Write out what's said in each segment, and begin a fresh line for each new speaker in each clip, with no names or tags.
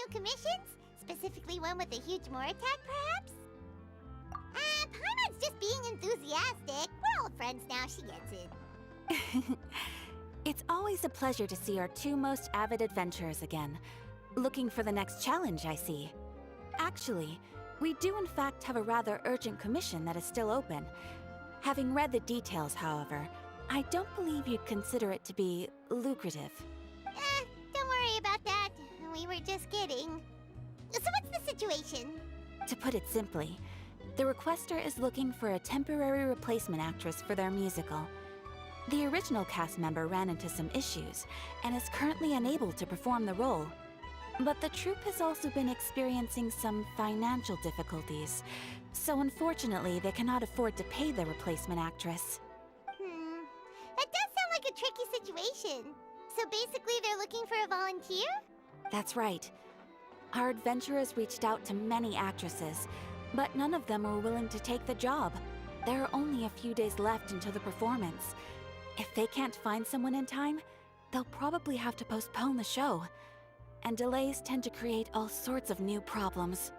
some commissions? Specifically one with a huge more attack, perhaps? Paimon's just being enthusiastic. We're old friends now, she gets it.
It's always a pleasure to see our two most avid adventurers again. Looking for the next challenge, I see. Actually, we do in fact have a rather urgent commission that is still open. Having read the details, however, I don't believe you'd consider it to be lucrative.
Don't worry about that. We were just kidding. So what's the situation?
To put it simply, the requester is looking for a temporary replacement actress for their musical. The original cast member ran into some issues and is currently unable to perform the role. But the troupe has also been experiencing some financial difficulties, so unfortunately they cannot afford to pay the replacement actress.
That does sound like a tricky situation. So basically they're looking for a volunteer?
That's right. Our adventurers reached out to many actresses, but none of them were willing to take the job. There are only a few days left until the performance. If they can't find someone in time, they'll probably have to postpone the show. And delays tend to create all sorts of new problems.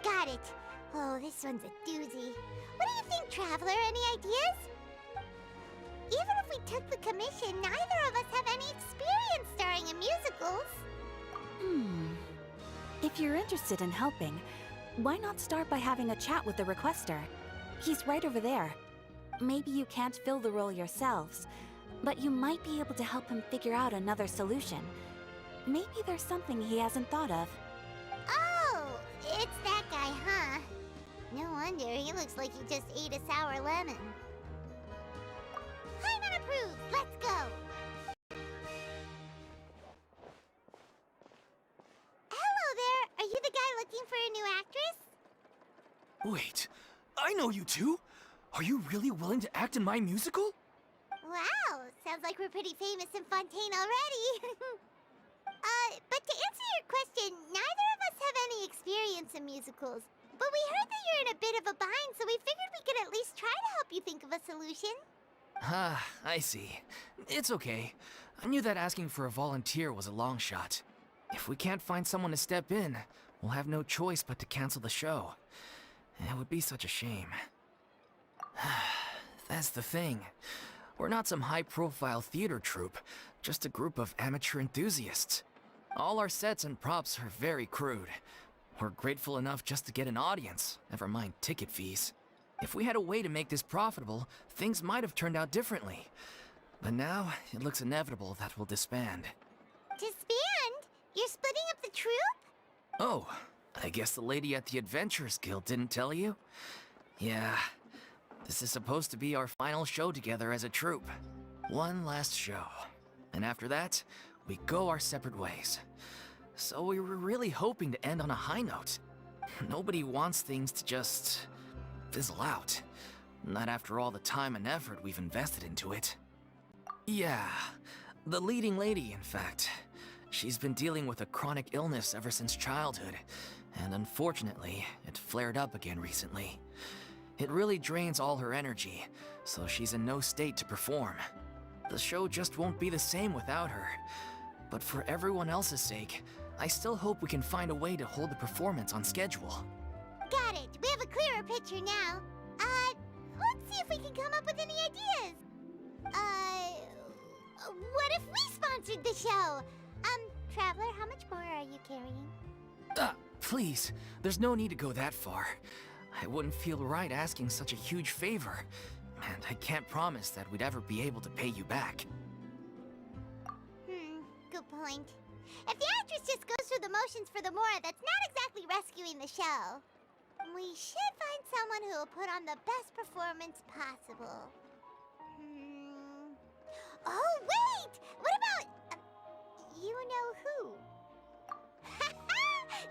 Got it. Oh, this one's a doozy. What do you think, Traveler? Any ideas? Even if we took the commission, neither of us have any experience starring in musicals.
If you're interested in helping, why not start by having a chat with the requester? He's right over there. Maybe you can't fill the role yourselves, but you might be able to help him figure out another solution. Maybe there's something he hasn't thought of.
Oh, it's that guy, huh? No wonder, he looks like he just ate a sour lemon. Paimon approved! Let's go! Hello there! Are you the guy looking for a new actress?
Wait, I know you two! Are you really willing to act in my musical?
Wow, sounds like we're pretty famous in Fontaine already. But to answer your question, neither of us have any experience in musicals. But we heard that you're in a bit of a bind, so we figured we could at least try to help you think of a solution.
Ah, I see. It's okay. I knew that asking for a volunteer was a long shot. If we can't find someone to step in, we'll have no choice but to cancel the show. It would be such a shame. That's the thing. We're not some high-profile theater troupe, just a group of amateur enthusiasts. All our sets and props are very crude. We're grateful enough just to get an audience, never mind ticket fees. If we had a way to make this profitable, things might have turned out differently. But now, it looks inevitable that we'll disband.
Disband? You're splitting up the troupe?
Oh, I guess the lady at the Adventurers Guild didn't tell you? Yeah, this is supposed to be our final show together as a troupe. One last show. And after that, we go our separate ways. So we were really hoping to end on a high note. Nobody wants things to just fizzle out. Not after all the time and effort we've invested into it. Yeah, the leading lady, in fact. She's been dealing with a chronic illness ever since childhood, and unfortunately, it flared up again recently. It really drains all her energy, so she's in no state to perform. The show just won't be the same without her. But for everyone else's sake, I still hope we can find a way to hold the performance on schedule.
Got it. We have a clearer picture now. Let's see if we can come up with any ideas. What if we sponsored the show? Traveler, how much more are you carrying?
Please, there's no need to go that far. I wouldn't feel right asking such a huge favor, and I can't promise that we'd ever be able to pay you back.
Good point. If the actress just goes through the motions for the Mora, that's not exactly rescuing the show. We should find someone who will put on the best performance possible. Oh, wait! What about... you know who?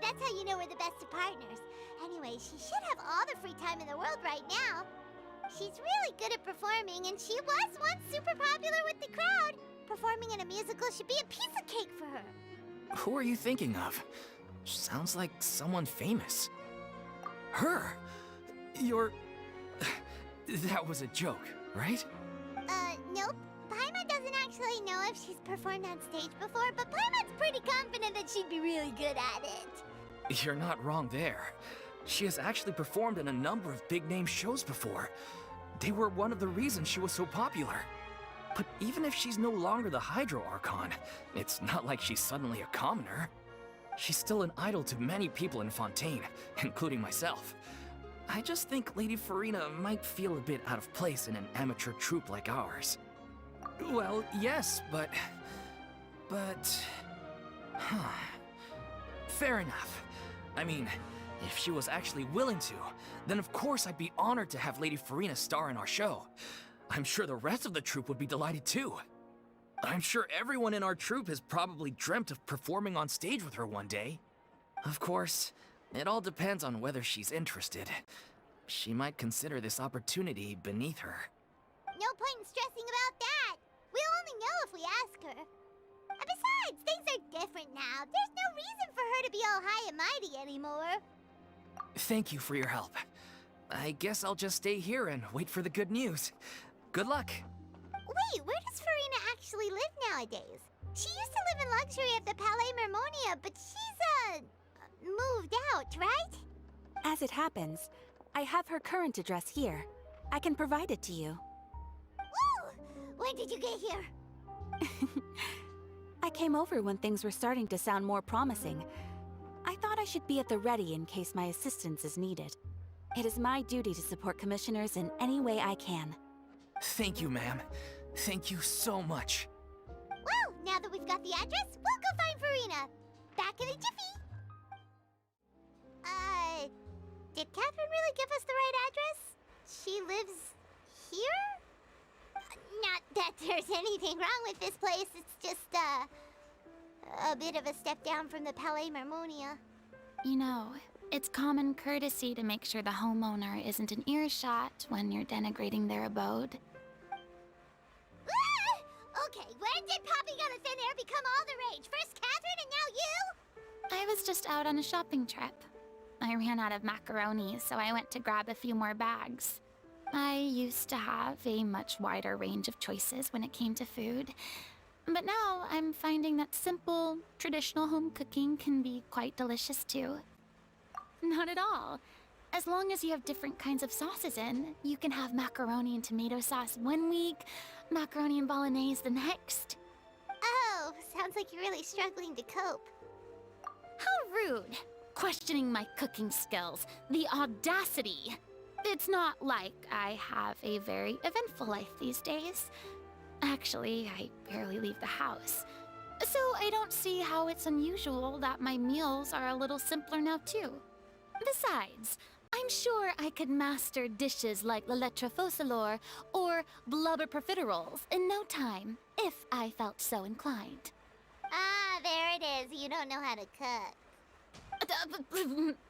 That's how you know we're the best of partners. Anyway, she should have all the free time in the world right now. She's really good at performing, and she was once super popular with the crowd. Performing in a musical should be a piece of cake for her.
Who are you thinking of? Sounds like someone famous. Her? You're... That was a joke, right?
Nope. Paimon doesn't actually know if she's performed on stage before, but Paimon's pretty confident that she'd be really good at it.
You're not wrong there. She has actually performed in a number of big-name shows before. They were one of the reasons she was so popular. But even if she's no longer the Hydro Archon, it's not like she's suddenly a commoner. She's still an idol to many people in Fontaine, including myself. I just think Lady Furina might feel a bit out of place in an amateur troupe like ours. Well, yes, but... Fair enough. I mean, if she was actually willing to, then of course I'd be honored to have Lady Furina star in our show. I'm sure the rest of the troupe would be delighted too. I'm sure everyone in our troupe has probably dreamt of performing on stage with her one day. Of course, it all depends on whether she's interested. She might consider this opportunity beneath her.
No point in stressing about that. We'll only know if we ask her. And besides, things are different now. There's no reason for her to be all high and mighty anymore.
Thank you for your help. I guess I'll just stay here and wait for the good news. Good luck.
Wait, where does Furina actually live nowadays? She used to live in luxury at the Palais Mermonia, but she's, moved out, right?
As it happens, I have her current address here. I can provide it to you.
Woo! When did you get here?
I came over when things were starting to sound more promising. I thought I should be at the ready in case my assistance is needed. It is my duty to support commissioners in any way I can.
Thank you, ma'am. Thank you so much.
Well, now that we've got the address, we'll go find Furina. Back in a jiffy. Did Catherine really give us the right address? She lives here? Not that there's anything wrong with this place. It's just, a bit of a step down from the Palais Mermonia.
You know, it's common courtesy to make sure the homeowner isn't in earshot when you're denigrating their abode.
Okay, when did popping out of thin air become all the rage? First Catherine and now you?
I was just out on a shopping trip. I ran out of macaroni, so I went to grab a few more bags. I used to have a much wider range of choices when it came to food. But now I'm finding that simple, traditional home cooking can be quite delicious too. Not at all. As long as you have different kinds of sauces in, you can have macaroni and tomato sauce one week, macaroni and bolognese the next.
Oh, sounds like you're really struggling to cope.
How rude! Questioning my cooking skills. The audacity! It's not like I have a very eventful life these days. Actually, I barely leave the house. So I don't see how it's unusual that my meals are a little simpler now too. Besides, I'm sure I could master dishes like la lettre focilor or blubber profiteroles in no time, if I felt so inclined.
Ah, there it is. You don't know how to cook.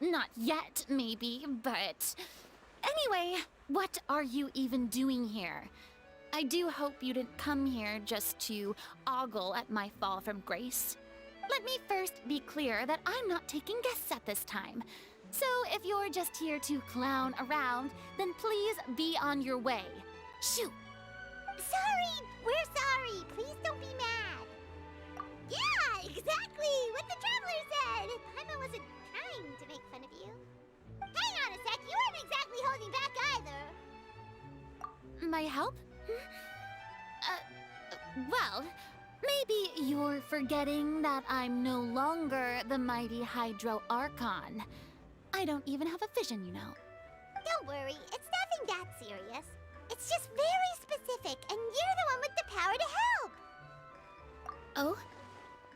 Not yet, maybe, but... Anyway, what are you even doing here? I do hope you didn't come here just to ogle at my fall from grace. Let me first be clear that I'm not taking guests at this time. So if you're just here to clown around, then please be on your way. Shoot!
Sorry! We're sorry! Please don't be mad! Yeah, exactly! What the Traveler said! Paimon wasn't trying to make fun of you. Hang on a sec, you weren't exactly holding back either!
My help? Well, maybe you're forgetting that I'm no longer the mighty Hydro Archon. I don't even have a vision, you know.
Don't worry, it's nothing that serious. It's just very specific, and you're the one with the power to help!
Oh?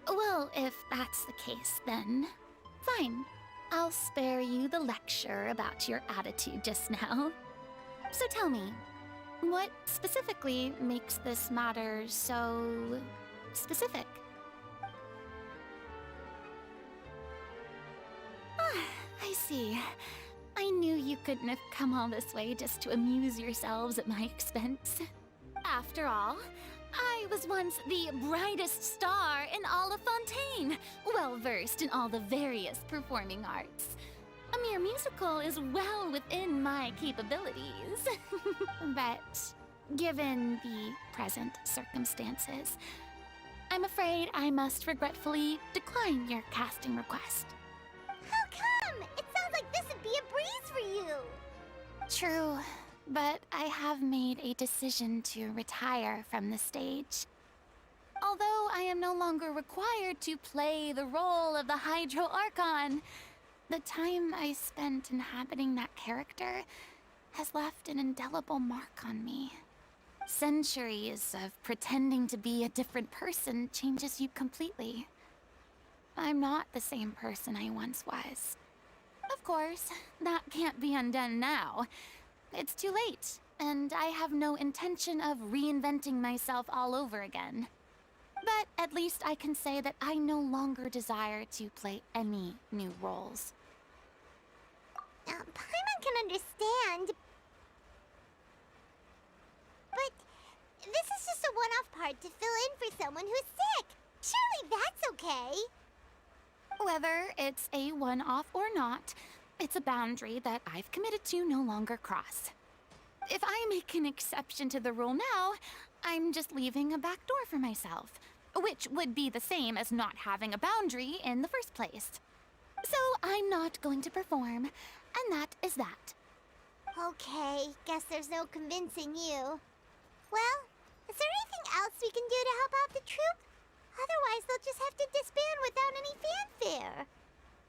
Well, if that's the case, then fine. I'll spare you the lecture about your attitude just now. So tell me, what specifically makes this matter so specific? Ah, I see. I knew you couldn't have come all this way just to amuse yourselves at my expense. After all, I was once the brightest star in all of Fontaine, well-versed in all the various performing arts. A mere musical is well within my capabilities. But given the present circumstances, I'm afraid I must regretfully decline your casting request.
How come? It sounds like this would be a breeze for you.
True, but I have made a decision to retire from the stage. Although I am no longer required to play the role of the Hydro Archon, the time I spent inhabiting that character has left an indelible mark on me. Centuries of pretending to be a different person changes you completely. I'm not the same person I once was. Of course, that can't be undone now. It's too late, and I have no intention of reinventing myself all over again. But at least I can say that I no longer desire to play any new roles.
Paimon can understand. But this is just a one-off part to fill in for someone who's sick. Surely that's okay.
Whether it's a one-off or not, it's a boundary that I've committed to no longer cross. If I make an exception to the rule now, I'm just leaving a back door for myself, which would be the same as not having a boundary in the first place. So I'm not going to perform, and that is that.
Okay, guess there's no convincing you. Well, is there anything else we can do to help out the troupe? Otherwise, they'll just have to disband without any fanfare.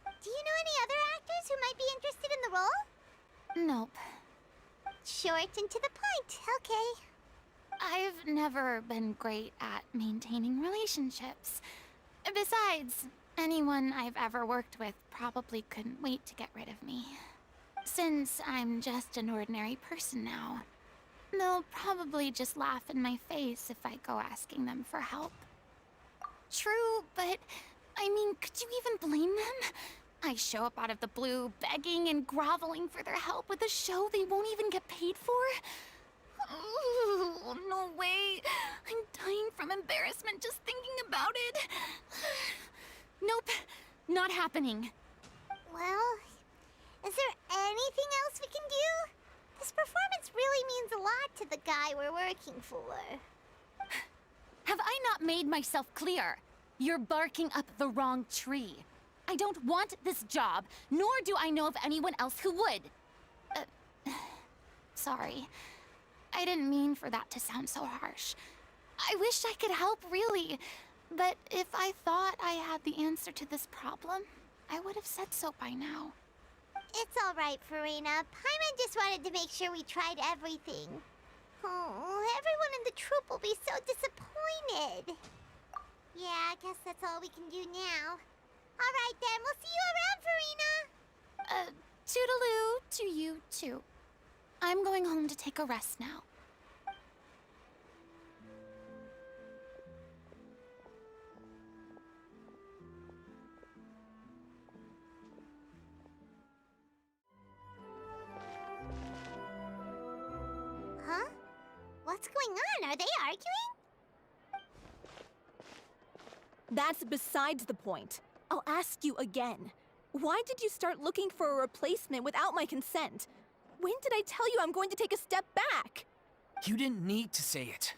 Do you know any other actors who might be interested in the role?
Nope.
Short and to the point, okay.
I've never been great at maintaining relationships. Besides, anyone I've ever worked with probably couldn't wait to get rid of me. Since I'm just an ordinary person now, they'll probably just laugh in my face if I go asking them for help. True, but I mean, could you even blame them? I show up out of the blue, begging and groveling for their help with a show they won't even get paid for? Ooh, no way. I'm dying from embarrassment just thinking about it. Nope, not happening.
Well, is there anything else we can do? This performance really means a lot to the guy we're working for.
Have I not made myself clear? You're barking up the wrong tree. I don't want this job, nor do I know of anyone else who would. Sorry. I didn't mean for that to sound so harsh. I wish I could help, really. But if I thought I had the answer to this problem, I would have said so by now.
It's all right, Furina. Paimon just wanted to make sure we tried everything. Oh, everyone in the troupe will be so disappointed. Yeah, I guess that's all we can do now. All right, then. We'll see you around, Furina.
Toodaloo to you, too. I'm going home to take a rest now.
Huh? What's going on? Are they arguing?
That's besides the point. I'll ask you again. Why did you start looking for a replacement without my consent? When did I tell you I'm going to take a step back?
You didn't need to say it.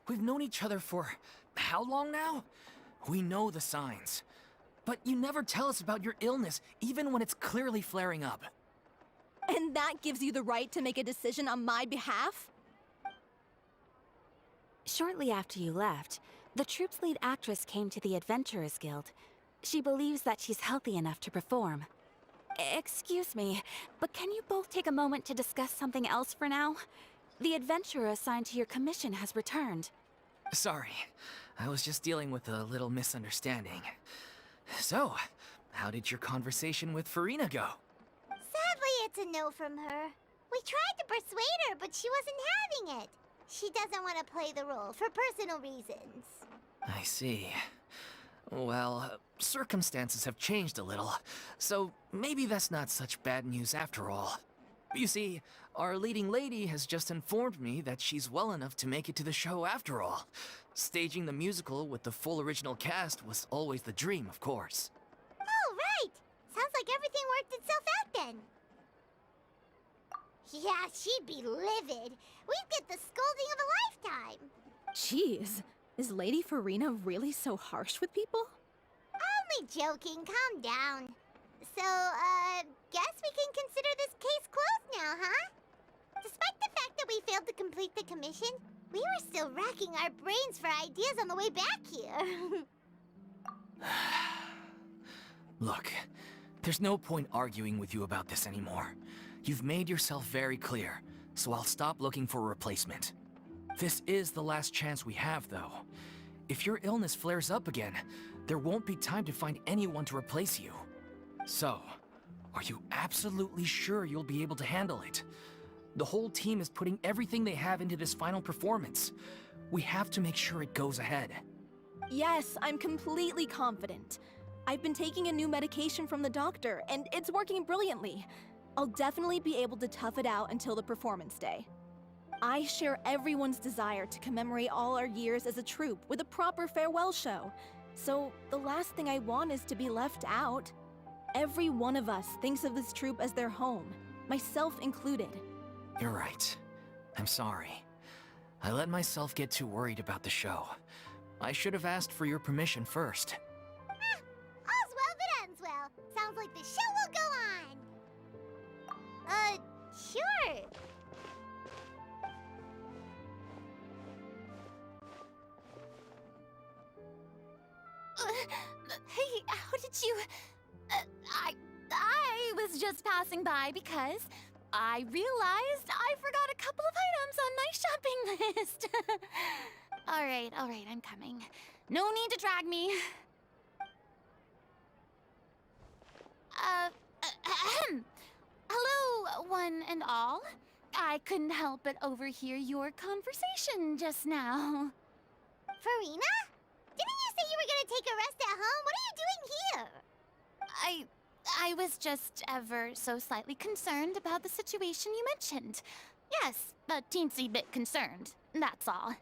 We've known each other for how long now? We know the signs. But you never tell us about your illness, even when it's clearly flaring up.
And that gives you the right to make a decision on my behalf?
Shortly after you left, the troupe's lead actress came to the Adventurers Guild. She believes that she's healthy enough to perform. Excuse me, but can you both take a moment to discuss something else for now? The adventurer assigned to your commission has returned.
Sorry, I was just dealing with a little misunderstanding. So, how did your conversation with Furina go?
Sadly, it's a no from her. We tried to persuade her, but she wasn't having it. She doesn't want to play the role for personal reasons.
I see. Well, circumstances have changed a little, so maybe that's not such bad news after all. You see, our leading lady has just informed me that she's well enough to make it to the show after all. Staging the musical with the full original cast was always the dream, of course.
Oh, right! Sounds like everything worked itself out then. Yeah, she'd be livid. We'd get the scolding of a lifetime.
Jeez, is Lady Furina really so harsh with people?
Only joking, calm down. So, guess we can consider this case closed now, huh? Despite the fact that we failed to complete the commission, we were still racking our brains for ideas on the way back here.
Look, there's no point arguing with you about this anymore. You've made yourself very clear, so I'll stop looking for a replacement. This is the last chance we have, though. If your illness flares up again, there won't be time to find anyone to replace you. So, are you absolutely sure you'll be able to handle it? The whole team is putting everything they have into this final performance. We have to make sure it goes ahead.
Yes, I'm completely confident. I've been taking a new medication from the doctor, and it's working brilliantly. I'll definitely be able to tough it out until the performance day. I share everyone's desire to commemorate all our years as a troupe with a proper farewell show. So the last thing I want is to be left out. Every one of us thinks of this troupe as their home, myself included.
You're right. I'm sorry. I let myself get too worried about the show. I should have asked for your permission first.
All's well that ends well. Sounds like the show will go on. Sure.
Hey, how did you... I was just passing by because I realized I forgot a couple of items on my shopping list. All right, I'm coming. No need to drag me. Hello, one and all. I couldn't help but overhear your conversation just now.
Furina? Didn't you say you were gonna take a rest at home? What are you doing here?
I was just ever so slightly concerned about the situation you mentioned. Yes, a teensy bit concerned, that's all.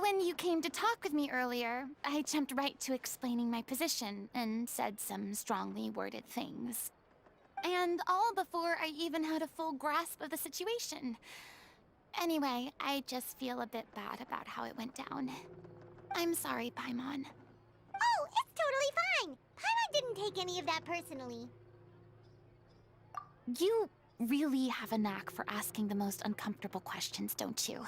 When you came to talk with me earlier, I jumped right to explaining my position and said some strongly worded things. And all before I even had a full grasp of the situation. Anyway, I just feel a bit bad about how it went down. I'm sorry, Paimon.
Oh, it's totally fine. Paimon didn't take any of that personally.
You really have a knack for asking the most uncomfortable questions, don't you?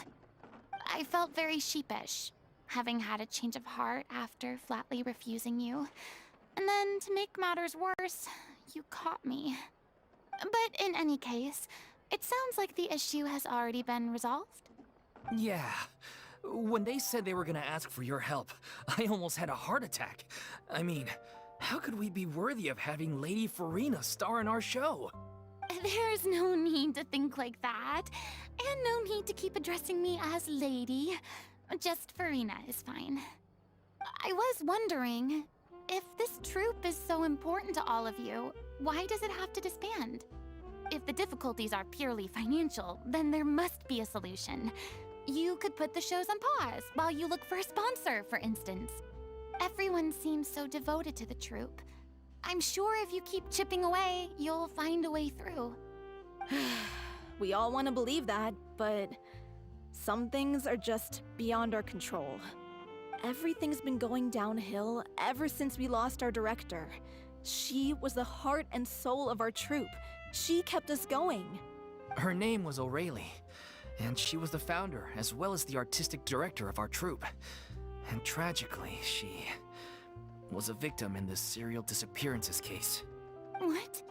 I felt very sheepish, having had a change of heart after flatly refusing you. And then, to make matters worse, you caught me. But in any case, it sounds like the issue has already been resolved.
Yeah. When they said they were gonna ask for your help, I almost had a heart attack. I mean, how could we be worthy of having Lady Furina star in our show?
There's no need to think like that, and no need to keep addressing me as Lady. Just Furina is fine. I was wondering, if this troupe is so important to all of you, why does it have to disband? If the difficulties are purely financial, then there must be a solution. You could put the shows on pause while you look for a sponsor, for instance. Everyone seems so devoted to the troupe. I'm sure if you keep chipping away, you'll find a way through.
We all want to believe that, but some things are just beyond our control. Everything's been going downhill ever since we lost our director. She was the heart and soul of our troupe. She kept us going.
Her name was O'Reilly, and she was the founder as well as the artistic director of our troupe. And tragically, she was a victim in the serial disappearances case.
What?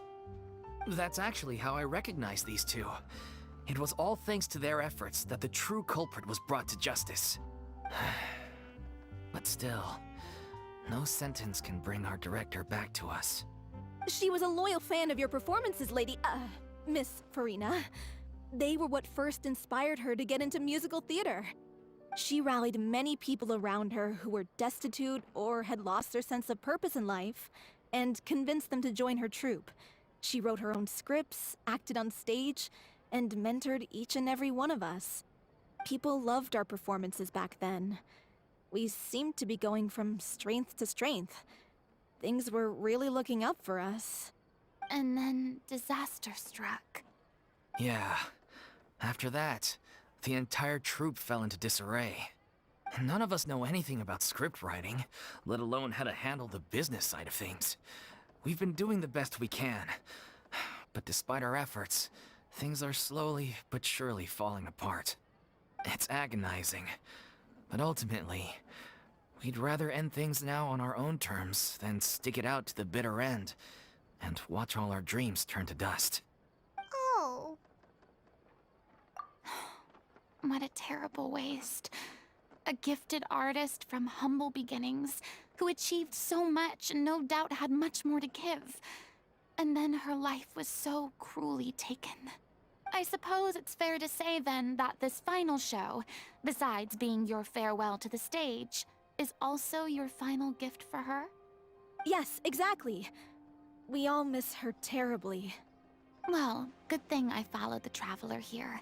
That's actually how I recognized these two. It was all thanks to their efforts that the true culprit was brought to justice. But still, no sentence can bring our director back to us.
She was a loyal fan of your performances, Miss Furina. They were what first inspired her to get into musical theater. She rallied many people around her who were destitute or had lost their sense of purpose in life, and convinced them to join her troupe. She wrote her own scripts, acted on stage, and mentored each and every one of us. People loved our performances back then. We seemed to be going from strength to strength. Things were really looking up for us.
And then disaster struck.
Yeah, After that, the entire troupe fell into disarray. None of us know anything about script writing, let alone how to handle the business side of things. We've been doing the best we can, but despite our efforts, things are slowly but surely falling apart. It's agonizing, but ultimately, we'd rather end things now on our own terms than stick it out to the bitter end and watch all our dreams turn to dust.
Oh.
What a terrible waste. A gifted artist from humble beginnings who achieved so much and no doubt had much more to give. And then her life was so cruelly taken. I suppose it's fair to say then that this final show, besides being your farewell to the stage, is also your final gift for her?
Yes, exactly. We all miss her terribly.
Well, good thing I followed the Traveler here.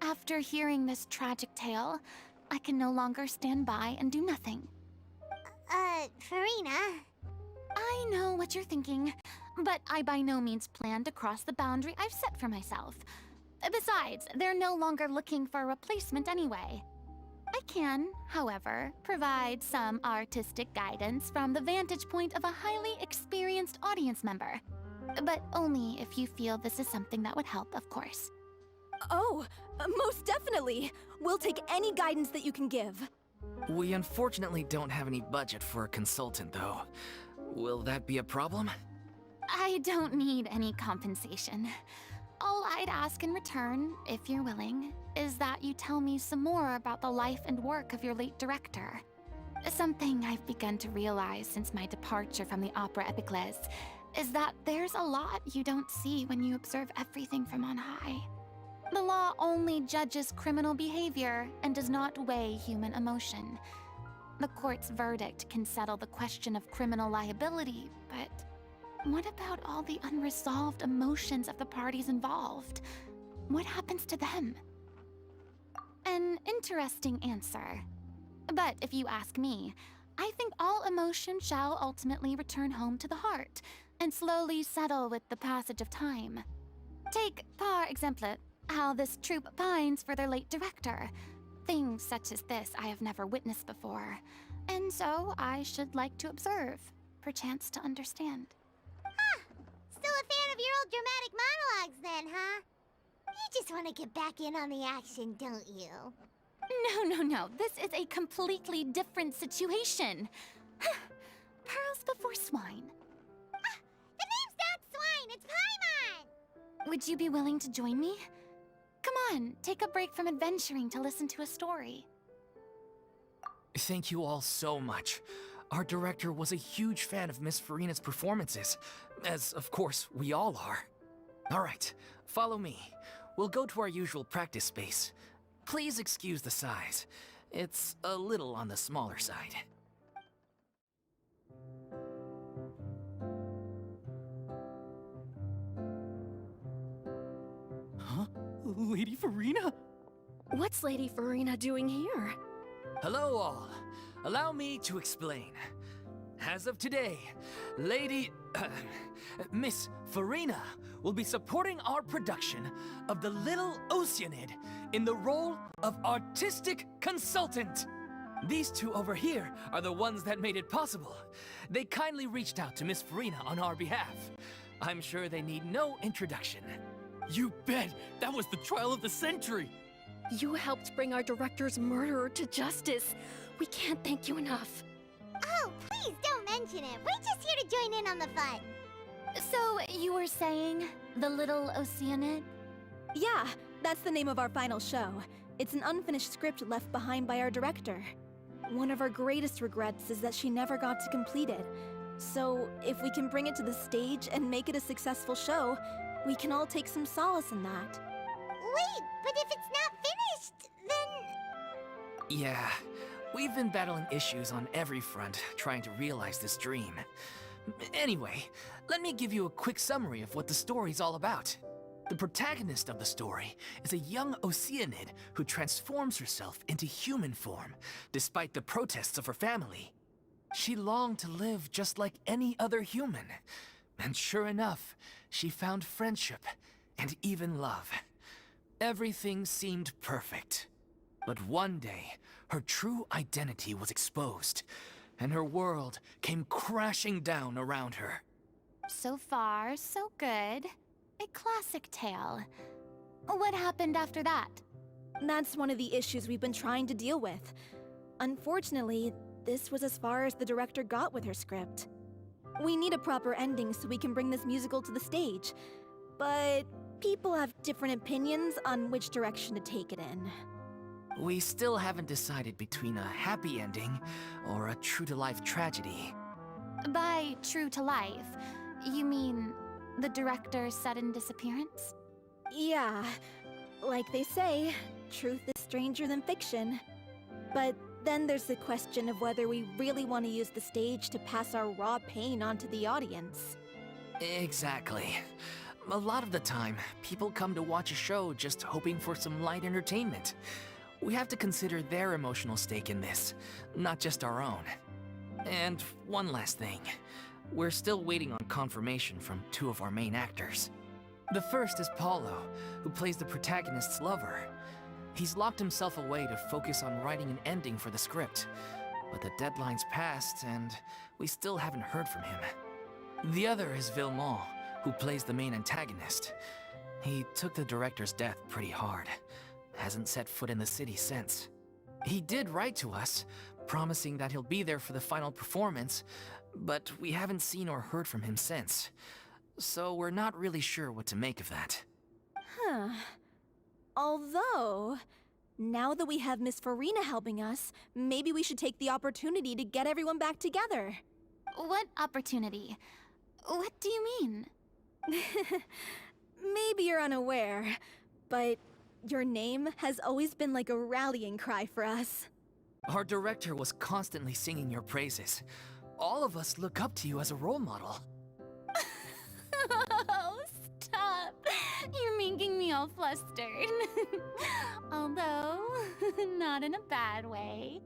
After hearing this tragic tale, I can no longer stand by and do nothing.
Furina.
I know what you're thinking, but I by no means plan to cross the boundary I've set for myself. Besides, they're no longer looking for a replacement anyway. I can, however, provide some artistic guidance from the vantage point of a highly experienced audience member. But only if you feel this is something that would help, of course.
Oh, most definitely. We'll take any guidance that you can give.
We unfortunately don't have any budget for a consultant, though. Will that be a problem?
I don't need any compensation. All I'd ask in return, if you're willing, is that you tell me some more about the life and work of your late director. Something I've begun to realize since my departure from the Opera Epiclese is that there's a lot you don't see when you observe everything from on high. The law only judges criminal behavior and does not weigh human emotion. The court's verdict can settle the question of criminal liability, but what about all the unresolved emotions of the parties involved? What happens to them? An interesting answer. But if you ask me, I think all emotion shall ultimately return home to the heart and slowly settle with the passage of time. Take, par exemple, how this troupe pines for their late director. Things such as this I have never witnessed before, and so I should like to observe, perchance to understand.
Still a fan of your old dramatic monologues then, huh? You just want to get back in on the action, don't you?
No. This is a completely different situation. Pearls before swine.
The name's not Swine, it's Paimon!
Would you be willing to join me? Come on, take a break from adventuring to listen to a story.
Thank you all so much. Our director was a huge fan of Miss Furina's performances, as of course we all are. All right, follow me. We'll go to our usual practice space. Please excuse the size. It's a little on the smaller side. Huh? Lady Furina?
What's Lady Furina doing here?
Hello all. Allow me to explain. As of today, Miss Furina will be supporting our production of The Little Oceanid in the role of artistic consultant. These two over here are the ones that made it possible. They kindly reached out to Miss Furina on our behalf. I'm sure they need no introduction. You bet! That was the trial of the century!
You helped bring our director's murderer to justice. We can't thank you enough.
Oh, please don't mention it. We're just here to join in on the fun.
So, you were saying, The Little Oceanid?
Yeah, that's the name of our final show. It's an unfinished script left behind by our director. One of our greatest regrets is that she never got to complete it. So, if we can bring it to the stage and make it a successful show, we can all take some solace in that.
Wait, but if it's not finished, then...
Yeah, we've been battling issues on every front trying to realize this dream. Anyway, let me give you a quick summary of what the story's all about. The protagonist of the story is a young Oceanid who transforms herself into human form, despite the protests of her family. She longed to live just like any other human. And sure enough, she found friendship and even love. Everything seemed perfect. But one day, her true identity was exposed, and her world came crashing down around her.
So far, so good. A classic tale. What happened after that?
That's one of the issues we've been trying to deal with. Unfortunately, this was as far as the director got with her script. We need a proper ending so we can bring this musical to the stage. But people have different opinions on which direction to take it in.
We still haven't decided between a happy ending or a true-to-life tragedy.
By true to life, you mean the director's sudden disappearance?
Yeah, like they say, truth is stranger than fiction. But then there's the question of whether we really want to use the stage to pass our raw pain onto the audience.
Exactly. A lot of the time, people come to watch a show just hoping for some light entertainment. We have to consider their emotional stake in this, not just our own. And one last thing. We're still waiting on confirmation from two of our main actors. The first is Paulo, who plays the protagonist's lover. He's locked himself away to focus on writing an ending for the script. But the deadline's passed, and we still haven't heard from him. The other is Villemont, who plays the main antagonist. He took the director's death pretty hard. Hasn't set foot in the city since. He did write to us, promising that he'll be there for the final performance, but we haven't seen or heard from him since. So we're not really sure what to make of that.
Huh. Although, now that we have Miss Furina helping us, maybe we should take the opportunity to get everyone back together.
What opportunity? What do you mean?
Maybe you're unaware, but your name has always been like a rallying cry for us.
Our director was constantly singing your praises. All of us look up to you as a role model.
Oh, stop! You're making me all flustered. Although, not in a bad way.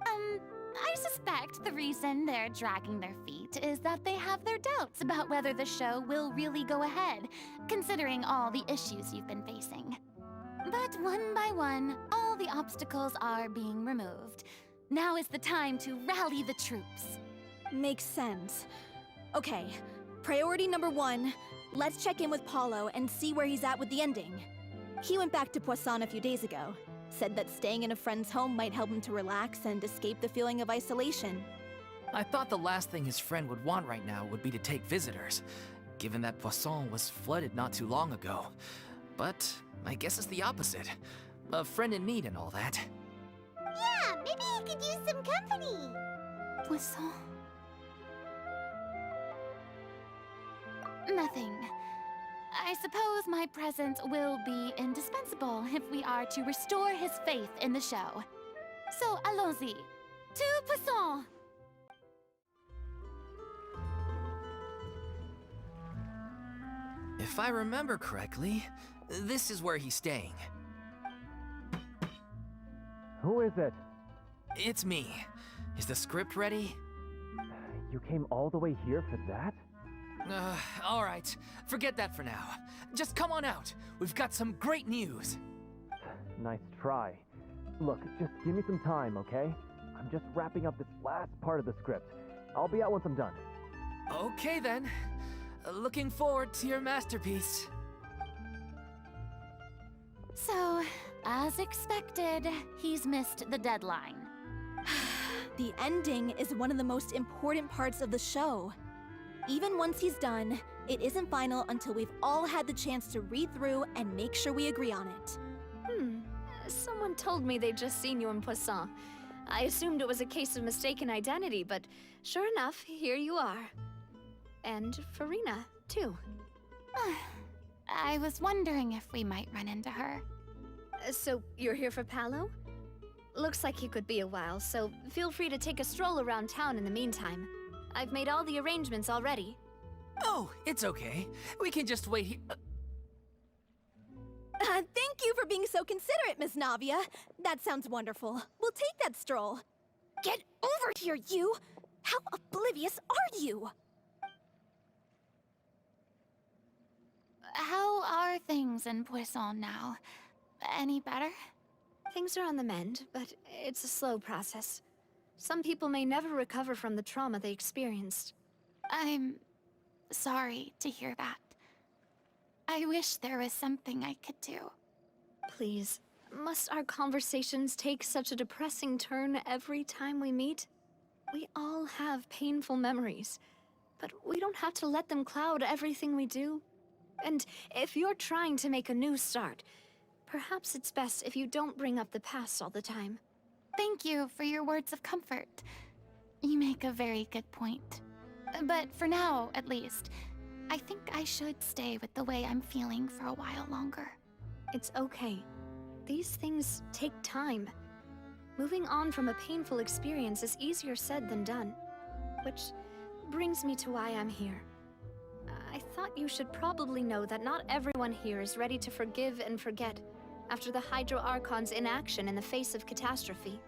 I suspect the reason they're dragging their feet is that they have their doubts about whether the show will really go ahead, considering all the issues you've been facing. But one by one, all the obstacles are being removed. Now is the time to rally the troops.
Makes sense. Okay, priority number 1, let's check in with Paulo and see where he's at with the ending. He went back to Poisson a few days ago. Said that staying in a friend's home might help him to relax and escape the feeling of isolation.
I thought the last thing his friend would want right now would be to take visitors, given that Poisson was flooded not too long ago. But I guess it's the opposite. A friend in need and all that.
Yeah, maybe he could use some company.
Poisson. Nothing. I suppose my presence will be indispensable if we are to restore his faith in the show. So, allons-y. To Poisson!
If I remember correctly, this is where he's staying.
Who is it?
It's me. Is the script ready?
You came all the way here for that?
All right. Forget that for now. Just come on out. We've got some great news.
Nice try. Look, just give me some time, okay? I'm just wrapping up this last part of the script. I'll be out once I'm done.
Okay then. Looking forward to your masterpiece.
So, as expected, he's missed the deadline.
The ending is one of the most important parts of the show. Even once he's done, it isn't final until we've all had the chance to read through and make sure we agree on it.
Someone told me they'd just seen you in Poisson. I assumed it was a case of mistaken identity, but sure enough, here you are. And Furina, too.
I was wondering if we might run into her.
So, you're here for Paolo? Looks like he could be a while, so feel free to take a stroll around town in the meantime. I've made all the arrangements already.
Oh, it's okay. We can just wait here.
Thank you for being so considerate, Miss Navia. That sounds wonderful. We'll take that stroll. Get over here, you! How oblivious are you?
How are things in Poisson now?
Any better?
Things are on the mend, but it's a slow process. Some people may never recover from the trauma they experienced.
I'm sorry to hear that. I wish there was something I could do.
Please, must our conversations take such a depressing turn every time we meet? We all have painful memories, but we don't have to let them cloud everything we do. And if you're trying to make a new start, perhaps it's best if you don't bring up the past all the time.
Thank you for your words of comfort. You make a very good point. But for now, at least, I think I should stay with the way I'm feeling for a while longer.
It's okay. These things take time. Moving on from a painful experience is easier said than done. Which brings me to why I'm here. I thought you should probably know that not everyone here is ready to forgive and forget after the Hydro Archon's inaction in the face of catastrophe.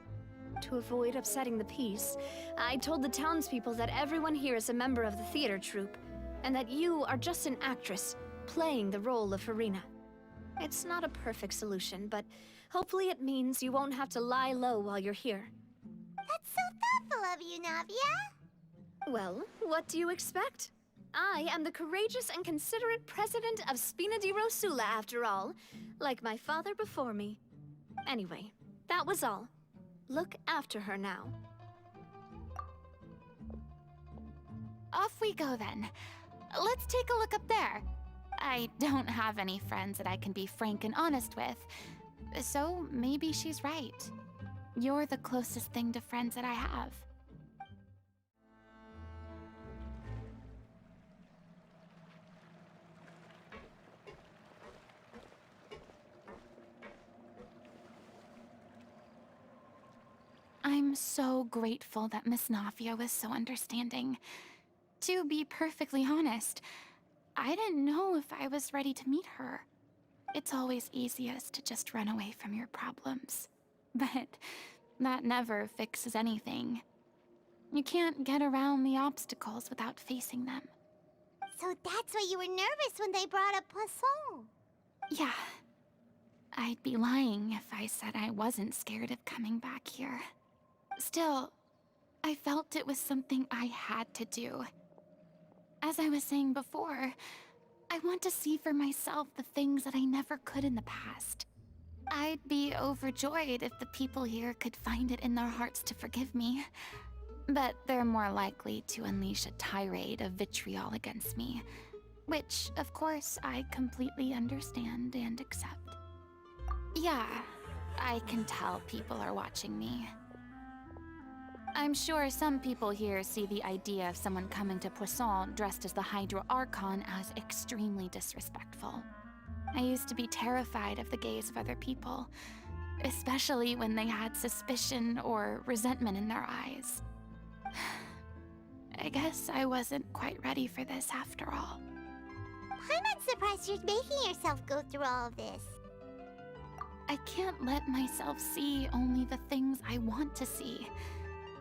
To avoid upsetting the peace, I told the townspeople that everyone here is a member of the theater troupe, and that you are just an actress playing the role of Furina. It's not a perfect solution, but hopefully it means you won't have to lie low while you're here.
That's so thoughtful of you, Navia.
Well, what do you expect? I am the courageous and considerate president of Spina di Rosula, after all, like my father before me. Anyway, that was all. Look after her now.
Off we go then. Let's take a look up there. I don't have any friends that I can be frank and honest with, so maybe she's right. You're the closest thing to friends that I have. I'm so grateful that Miss Navia was so understanding. To be perfectly honest, I didn't know if I was ready to meet her. It's always easiest to just run away from your problems. But that never fixes anything. You can't get around the obstacles without facing them.
So that's why you were nervous when they brought up Poisson.
Yeah. I'd be lying if I said I wasn't scared of coming back here. Still, I felt it was something I had to do. As I was saying before, I want to see for myself the things that I never could in the past. I'd be overjoyed if the people here could find it in their hearts to forgive me. But they're more likely to unleash a tirade of vitriol against me. Which, of course, I completely understand and accept. Yeah, I can tell people are watching me. I'm sure some people here see the idea of someone coming to Poisson dressed as the Hydro Archon as extremely disrespectful. I used to be terrified of the gaze of other people, especially when they had suspicion or resentment in their eyes. I guess I wasn't quite ready for this after all.
I'm not surprised you're making yourself go through all of this.
I can't let myself see only the things I want to see.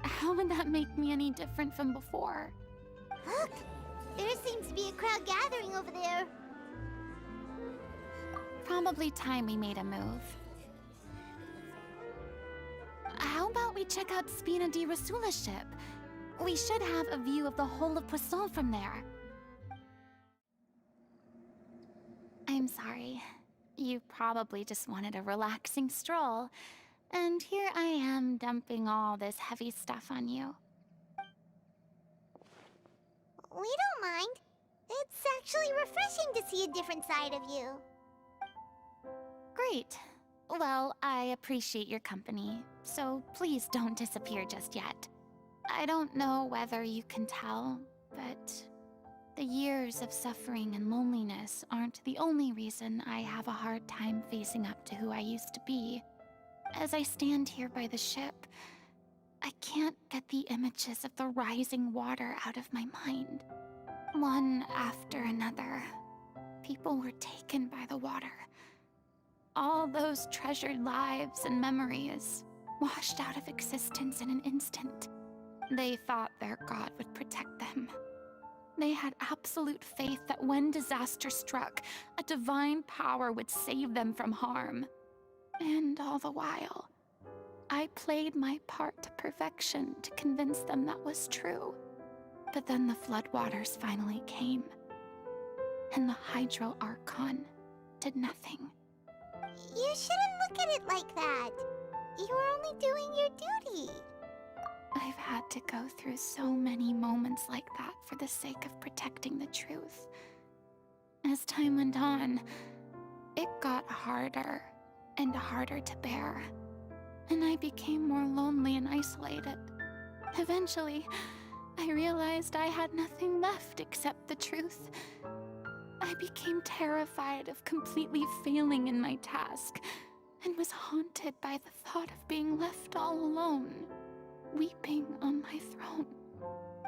How would that make me any different from before?
Look! There seems to be a crowd gathering over there.
Probably time we made a move. How about we check out Spina di Rosula's ship? We should have a view of the whole of Poisson from there. I'm sorry. You probably just wanted a relaxing stroll. And here I am dumping all this heavy stuff on you.
We don't mind. It's actually refreshing to see a different side of you.
Great. Well, I appreciate your company, so please don't disappear just yet. I don't know whether you can tell, but the years of suffering and loneliness aren't the only reason I have a hard time facing up to who I used to be. As I stand here by the ship, I can't get the images of the rising water out of my mind. One after another, people were taken by the water. All those treasured lives and memories washed out of existence in an instant. They thought their god would protect them. They had absolute faith that when disaster struck, a divine power would save them from harm.
And all the while, I played my part to perfection to convince them that was true. But then the floodwaters finally came, and the Hydro Archon did nothing.
You shouldn't look at it like that. You were only doing your duty.
I've had to go through so many moments like that for the sake of protecting the truth. As time went on, it got harder and harder to bear, and I became more lonely and isolated. Eventually, I realized I had nothing left except the truth. I became terrified of completely failing in my task, and was haunted by the thought of being left all alone, weeping on my throne.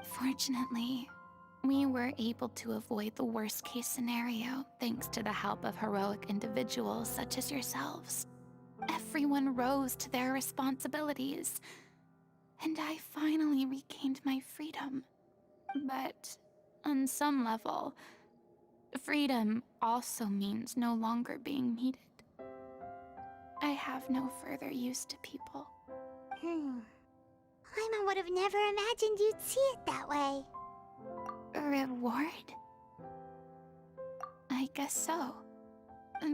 Fortunately, we were able to avoid the worst-case scenario thanks to the help of heroic individuals such as yourselves. Everyone rose to their responsibilities, and I finally regained my freedom. But on some level, freedom also means no longer being needed. I have no further use to people.
Paimon would have never imagined you'd see it that way.
A reward? I guess so.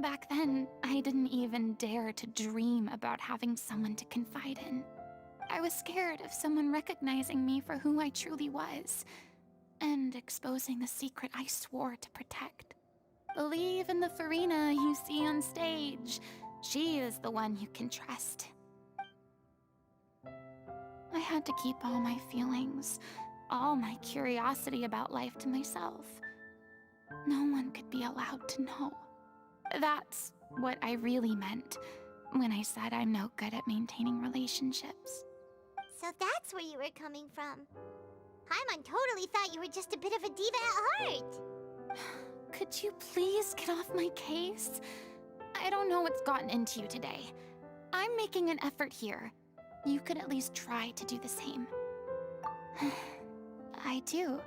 Back then, I didn't even dare to dream about having someone to confide in. I was scared of someone recognizing me for who I truly was, and exposing the secret I swore to protect. Believe in the Furina you see on stage. She is the one you can trust. I had to keep all my feelings, all my curiosity about life to myself. No one could be allowed to know. That's what I really meant when I said I'm no good at maintaining relationships.
So that's where you were coming from. Paimon totally thought you were just a bit of a diva at heart.
Could you please get off my case? I don't know what's gotten into you today. I'm making an effort here. You could at least try to do the same. I do.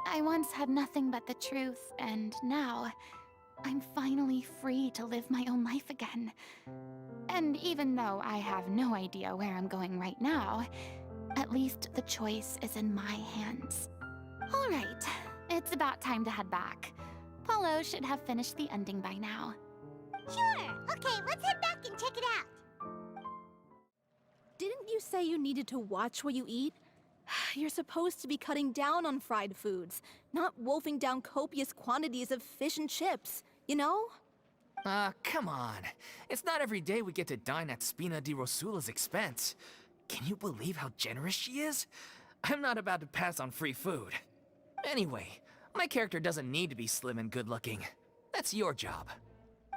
I once had nothing but the truth, and now I'm finally free to live my own life again. And even though I have no idea where I'm going right now, at least the choice is in my hands. All right, it's about time to head back. Paulo should have finished the ending by now.
Sure. Okay, let's head back and check it out.
Didn't you say you needed to watch what you eat? You're supposed to be cutting down on fried foods, not wolfing down copious quantities of fish and chips, you know?
Come on. It's not every day we get to dine at Spina di Rosula's expense. Can you believe how generous she is? I'm not about to pass on free food. Anyway, my character doesn't need to be slim and good-looking. That's your job.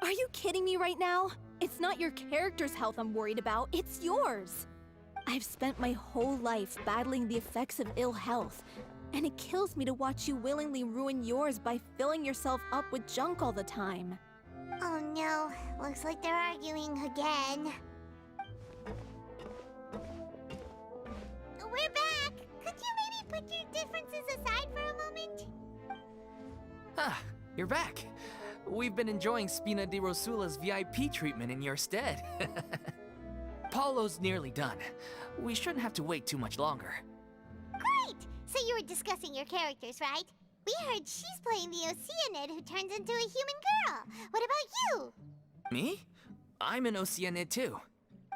Are you kidding me right now? It's not your character's health I'm worried about, it's yours. I've spent my whole life battling the effects of ill health, and it kills me to watch you willingly ruin yours by filling yourself up with junk all the time.
Oh no, looks like they're arguing again. We're back! Could you maybe put your differences aside for a moment?
Ah, you're back. We've been enjoying Spina di Rosula's VIP treatment in your stead. Paulo's nearly done. We shouldn't have to wait too much longer.
Great! So you were discussing your characters, right? We heard she's playing the Oceanid who turns into a human girl. What about you?
Me? I'm an Oceanid too.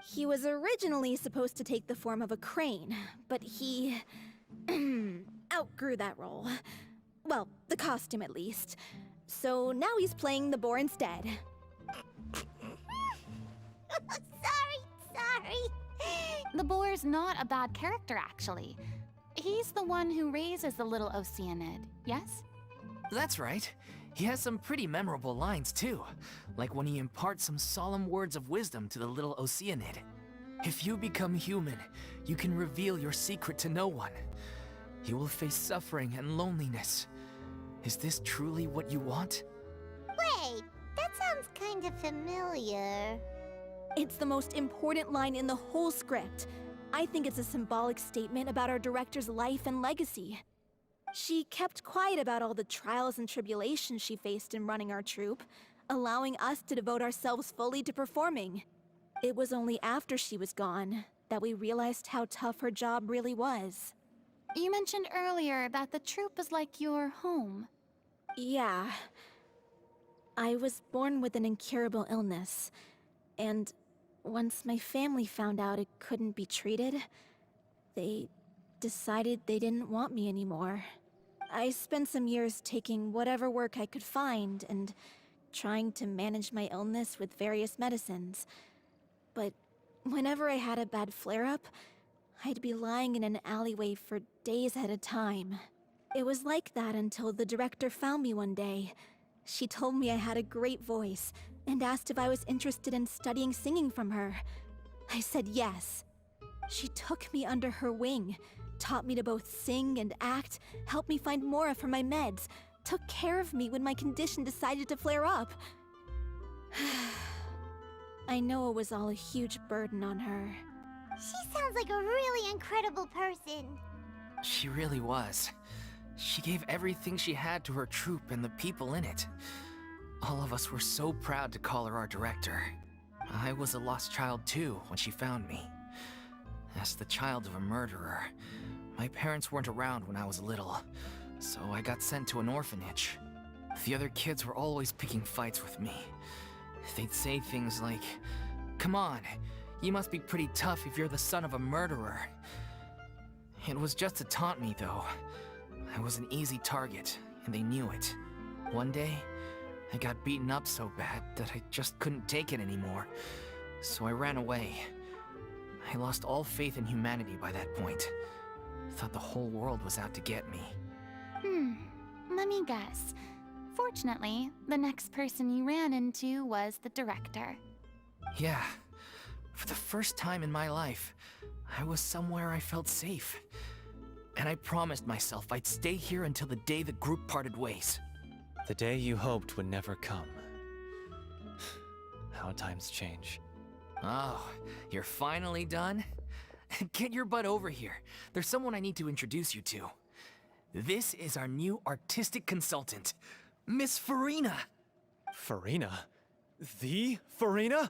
He was originally supposed to take the form of a crane, but he outgrew that role. Well, the costume at least. So now he's playing the boar instead.
Sorry.
The boar's not a bad character, actually. He's the one who raises the little Oceanid, yes?
That's right. He has some pretty memorable lines too, like when he imparts some solemn words of wisdom to the little Oceanid. If you become human, you can reveal your secret to no one. You will face suffering and loneliness. Is this truly what you want?
Wait, that sounds kind of familiar.
It's the most important line in the whole script. I think it's a symbolic statement about our director's life and legacy. She kept quiet about all the trials and tribulations she faced in running our troupe. allowing us to devote ourselves fully to performing. It was only after she was gone that we realized how tough her job really was.
You mentioned earlier that the troupe is like your home.
Yeah. I was born with an incurable illness, and once my family found out it couldn't be treated, they decided they didn't want me anymore. I spent some years taking whatever work I could find and trying to manage my illness with various medicines. But whenever I had a bad flare-up, I'd be lying in an alleyway for days at a time. It was like that until the director found me one day. She told me I had a great voice and asked if I was interested in studying singing from her. I said yes. She took me under her wing, taught me to both sing and act, helped me find Mora for my meds, took care of me when my condition decided to flare up. I know it was all a huge burden on her.
She sounds like a really incredible person.
She really was. She gave everything she had to her troupe and the people in it. All of us were so proud to call her our director. I was a lost child too when she found me. As the child of a murderer, my parents weren't around when I was little, so I got sent to an orphanage. The other kids were always picking fights with me. They'd say things like, "Come on, you must be pretty tough if you're the son of a murderer." It was just to taunt me, though. I was an easy target, and they knew it. One day, I got beaten up so bad that I just couldn't take it anymore, so I ran away. I lost all faith in humanity by that point. Thought the whole world was out to get me.
Let me guess. Fortunately, the next person you ran into was the director.
Yeah. For the first time in my life, I was somewhere I felt safe. And I promised myself I'd stay here until the day the group parted ways.
The day you hoped would never come. How times change.
Oh, you're finally done? Get your butt over here. There's someone I need to introduce you to. This is our new artistic consultant, Miss Furina.
Furina? The Furina?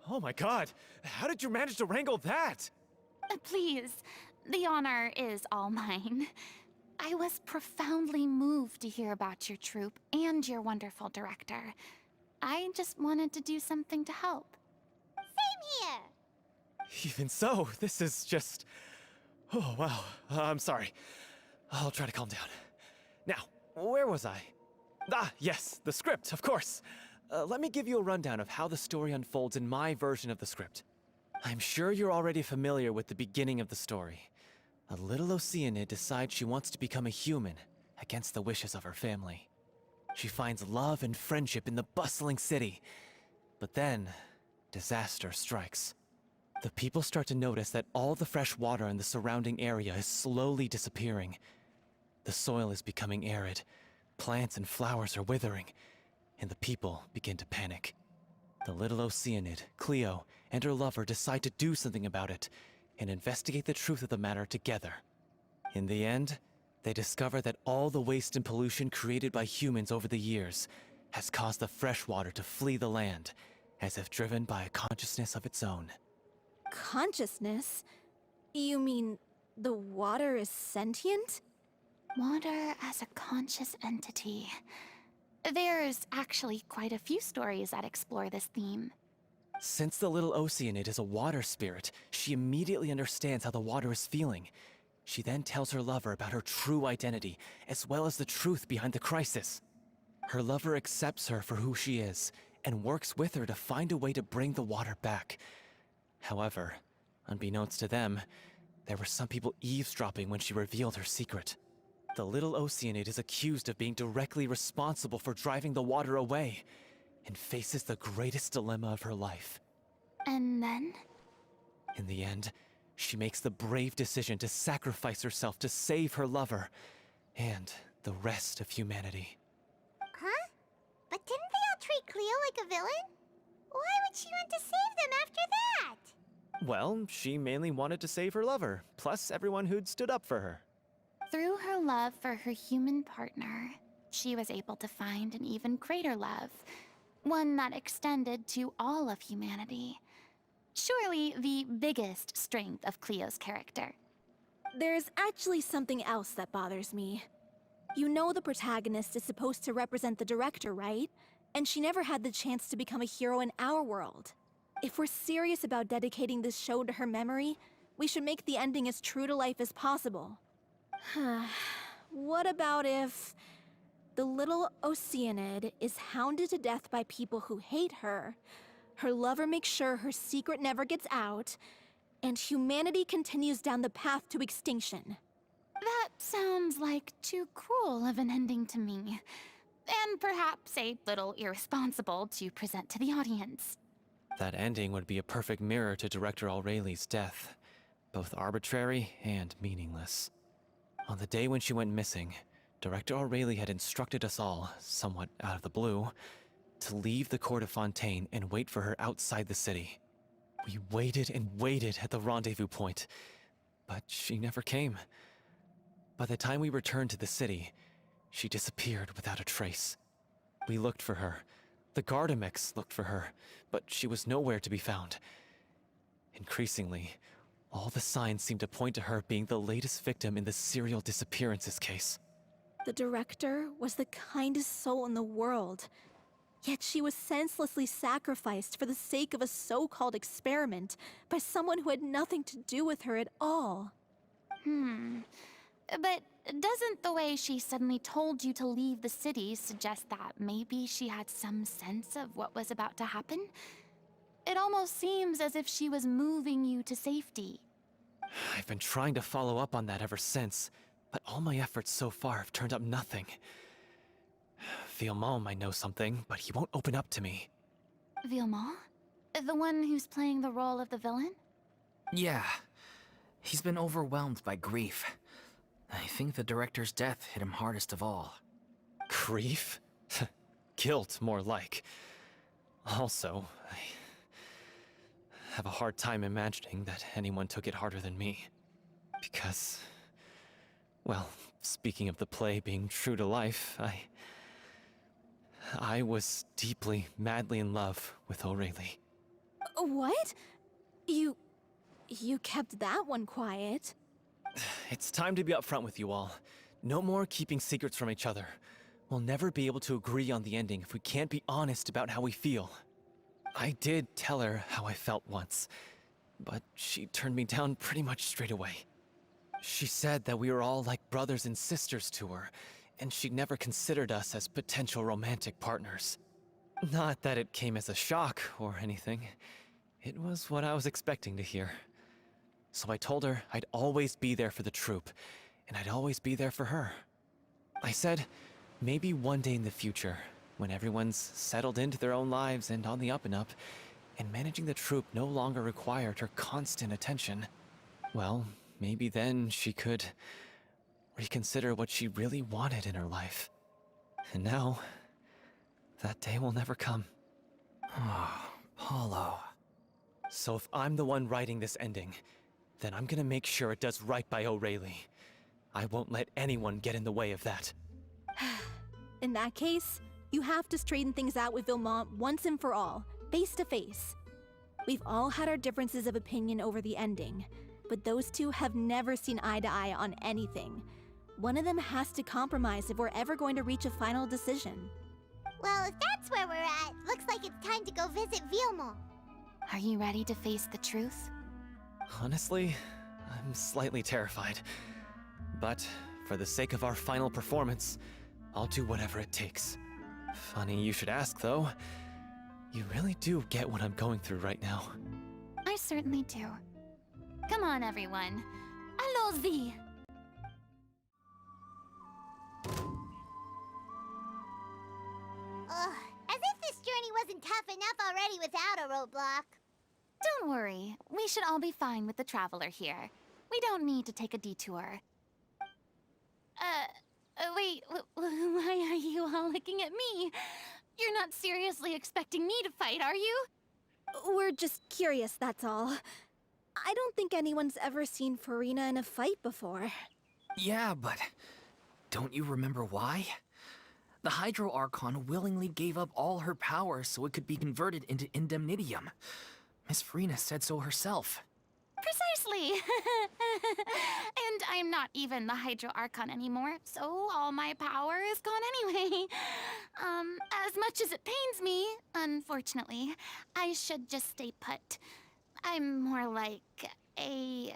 Oh my god, how did you manage to wrangle that?
Please, the honor is all mine. I was profoundly moved to hear about your troupe and your wonderful director. I just wanted to do something to help.
Same here.
Even so, this is just... Oh, wow. I'm sorry. I'll try to calm down. Now, where was I? Ah, yes, the script, of course. Let me give you a rundown of how the story unfolds in my version of the script. I'm sure you're already familiar with the beginning of the story. A little Oceanid decides she wants to become a human, against the wishes of her family. She finds love and friendship in the bustling city. But then, disaster strikes. The people start to notice that all the fresh water in the surrounding area is slowly disappearing. The soil is becoming arid, plants and flowers are withering, and the people begin to panic. The little Oceanid, Cleo, and her lover decide to do something about it, and investigate the truth of the matter together. In the end, they discover that all the waste and pollution created by humans over the years has caused the fresh water to flee the land, as if driven by a consciousness of its own.
Consciousness? You mean the water is sentient?
Water as a conscious entity. There's actually quite a few stories that explore this theme.
Since the little Oceanid is a water spirit, she immediately understands how the water is feeling. She then tells her lover about her true identity, as well as the truth behind the crisis. Her lover accepts her for who she is, and works with her to find a way to bring the water back. However, unbeknownst to them, there were some people eavesdropping when she revealed her secret. The little Oceanid is accused of being directly responsible for driving the water away, and faces the greatest dilemma of her life.
And then?
In the end, she makes the brave decision to sacrifice herself to save her lover, and the rest of humanity.
Huh? But didn't they all treat Cleo like a villain? Why would she want to save them after that?
Well, she mainly wanted to save her lover, plus everyone who'd stood up for her.
Through her love for her human partner, she was able to find an even greater love one that extended to all of humanity. Surely the biggest strength of Cleo's character.
There's actually something else that bothers me. You know the protagonist is supposed to represent the director, right? And she never had the chance to become a hero in our world. If we're serious about dedicating this show to her memory, we should make the ending as true to life as possible. What about if the little Oceanid is hounded to death by people who hate her, her lover makes sure her secret never gets out, and humanity continues down the path to extinction?
That sounds like too cruel of an ending to me. And perhaps a little irresponsible to present to the audience.
That ending would be a perfect mirror to Director Aureli's death, both arbitrary and meaningless. On the day when she went missing, Director Aureli had instructed us all, somewhat out of the blue, to leave the court of Fontaine and wait for her outside the city. We waited and waited at the rendezvous point, but she never came. By the time we returned to the city, she disappeared without a trace. We looked for her. The Gardamex looked for her, but she was nowhere to be found. Increasingly, all the signs seemed to point to her being the latest victim in the serial disappearances case.
The director was the kindest soul in the world, yet she was senselessly sacrificed for the sake of a so-called experiment by someone who had nothing to do with her at all.
But doesn't the way she suddenly told you to leave the city suggest that maybe she had some sense of what was about to happen? It almost seems as if she was moving you to safety.
I've been trying to follow up on that ever since, but all my efforts so far have turned up nothing. Villemont might know something, but he won't open up to me.
Villemont? The one who's playing the role of the villain?
Yeah. He's been overwhelmed by grief. I think the director's death hit him hardest of all.
Grief? Guilt, more like. Also, I have a hard time imagining that anyone took it harder than me. Because, well, speaking of the play being true to life, I was deeply, madly in love with Aureli.
What? You kept that one quiet.
It's time to be upfront with you all. No more keeping secrets from each other. We'll never be able to agree on the ending if we can't be honest about how we feel. I did tell her how I felt once, but she turned me down pretty much straight away. She said that we were all like brothers and sisters to her, and she'd never considered us as potential romantic partners. Not that it came as a shock or anything. It was what I was expecting to hear. So I told her I'd always be there for the troupe, and I'd always be there for her. I said, maybe one day in the future, when everyone's settled into their own lives and on the up and up, and managing the troupe no longer required her constant attention, well, maybe then she could reconsider what she really wanted in her life. And now, that day will never come.
Oh, Paulo.
So if I'm the one writing this ending, then I'm gonna make sure it does right by Aureli. I won't let anyone get in the way of that.
In that case, you have to straighten things out with Villemont once and for all, face to face. We've all had our differences of opinion over the ending, but those two have never seen eye to eye on anything. One of them has to compromise if we're ever going to reach a final decision.
Well, if that's where we're at, looks like it's time to go visit Villemont.
Are you ready to face the truth?
Honestly, I'm slightly terrified. But for the sake of our final performance, I'll do whatever it takes. Funny you should ask, though. You really do get what I'm going through right now.
I certainly do. Come on, everyone. Allons-y!
Ugh, as if this journey wasn't tough enough already without a roadblock.
Don't worry. We should all be fine with the traveler here. We don't need to take a detour. Wait, why are you all looking at me? You're not seriously expecting me to fight, are you?
We're just curious, that's all. I don't think anyone's ever seen Furina in a fight before.
Yeah, but don't you remember why? The Hydro Archon willingly gave up all her power so it could be converted into indemnitium. Miss Furina said so herself.
Precisely! And I'm not even the Hydro Archon anymore, so all my power is gone anyway. As much as it pains me, unfortunately, I should just stay put. I'm more like a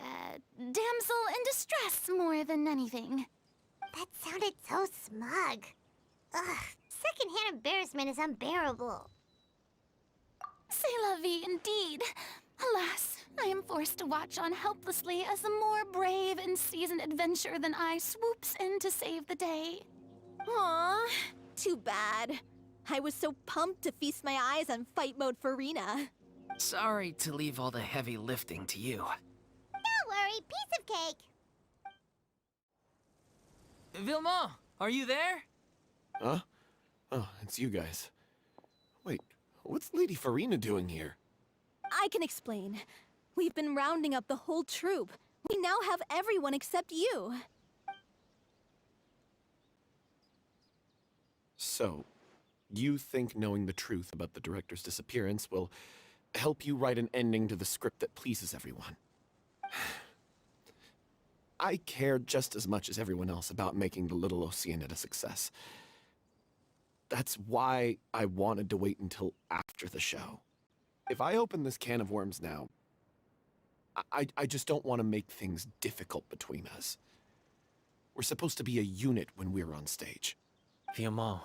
damsel in distress more than anything.
That sounded so smug. Ugh, secondhand embarrassment is unbearable.
C'est la vie indeed. Alas, I am forced to watch on helplessly as a more brave and seasoned adventurer than I swoops in to save the day.
Aw, too bad. I was so pumped to feast my eyes on fight mode Furina.
Sorry to leave all the heavy lifting to you.
Don't worry, piece of cake.
Vilmont, are you there?
Huh? Oh, it's you guys. Wait, what's Lady Furina doing here?
I can explain. We've been rounding up the whole troupe. We now have everyone except you.
So, you think knowing the truth about the director's disappearance will help you write an ending to the script that pleases everyone? I care just as much as everyone else about making the Little Oceanid a success. That's why I wanted to wait until after the show. If I open this can of worms now, I just don't want to make things difficult between us. We're supposed to be a unit when we're on stage.
Vilmont,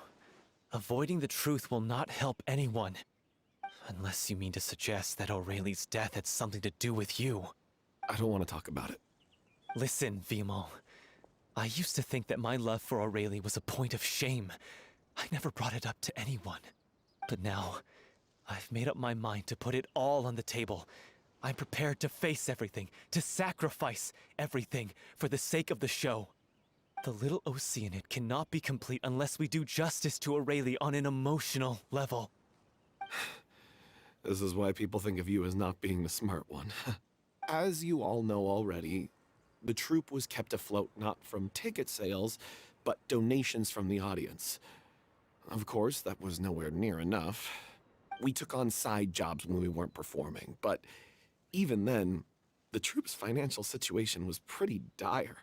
avoiding the truth will not help anyone. Unless you mean to suggest that Aurelie's death had something to do with you.
I don't want to talk about it.
Listen, Vilmont. I used to think that my love for Aurelie was a point of shame. I never brought it up to anyone. But now, I've made up my mind to put it all on the table. I'm prepared to face everything, to sacrifice everything for the sake of the show. The Little Oceanid cannot be complete unless we do justice to Aurelie on an emotional level.
This is why people think of you as not being the smart one. As you all know already, the troupe was kept afloat not from ticket sales, but donations from the audience. Of course, that was nowhere near enough. We took on side jobs when we weren't performing, but even then, the troupe's financial situation was pretty dire.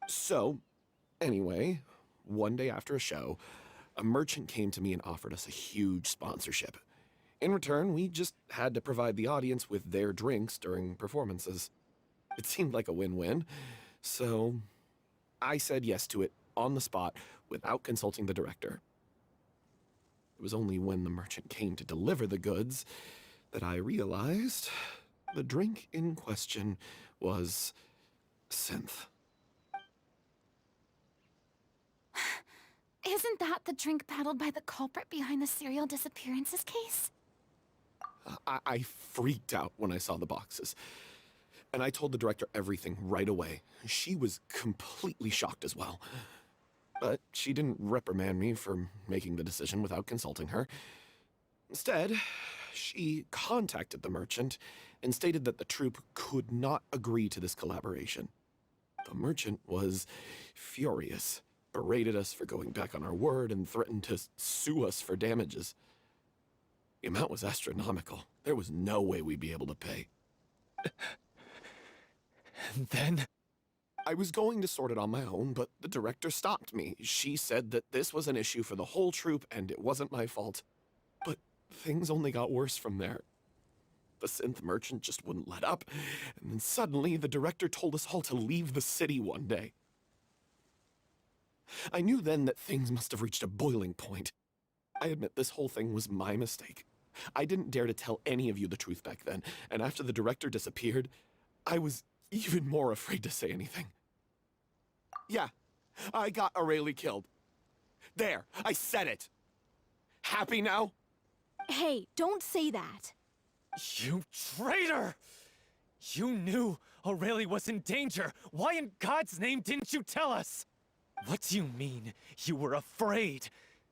So, anyway, one day after a show, a merchant came to me and offered us a huge sponsorship. In return, we just had to provide the audience with their drinks during performances. It seemed like a win-win, so I said yes to it on the spot without consulting the director. It was only when the merchant came to deliver the goods that I realized the drink in question was synth.
Isn't that the drink paddled by the culprit behind the serial disappearances case?
I freaked out when I saw the boxes. And I told the director everything right away. She was completely shocked as well. But she didn't reprimand me for making the decision without consulting her. Instead, she contacted the merchant and stated that the troupe could not agree to this collaboration. The merchant was furious, berated us for going back on our word, and threatened to sue us for damages. The amount was astronomical. There was no way we'd be able to pay.
And then?
I was going to sort it on my own, but the director stopped me. She said that this was an issue for the whole troupe and it wasn't my fault. But things only got worse from there. The synth merchant just wouldn't let up, and then suddenly the director told us all to leave the city one day. I knew then that things must have reached a boiling point. I admit this whole thing was my mistake. I didn't dare to tell any of you the truth back then, and after the director disappeared, I was even more afraid to say anything. Yeah, I got Aurelie killed. There, I said it. Happy now?
Hey, don't say that.
You traitor! You knew Aurelie was in danger. Why in God's name didn't you tell us? What do you mean, you were afraid?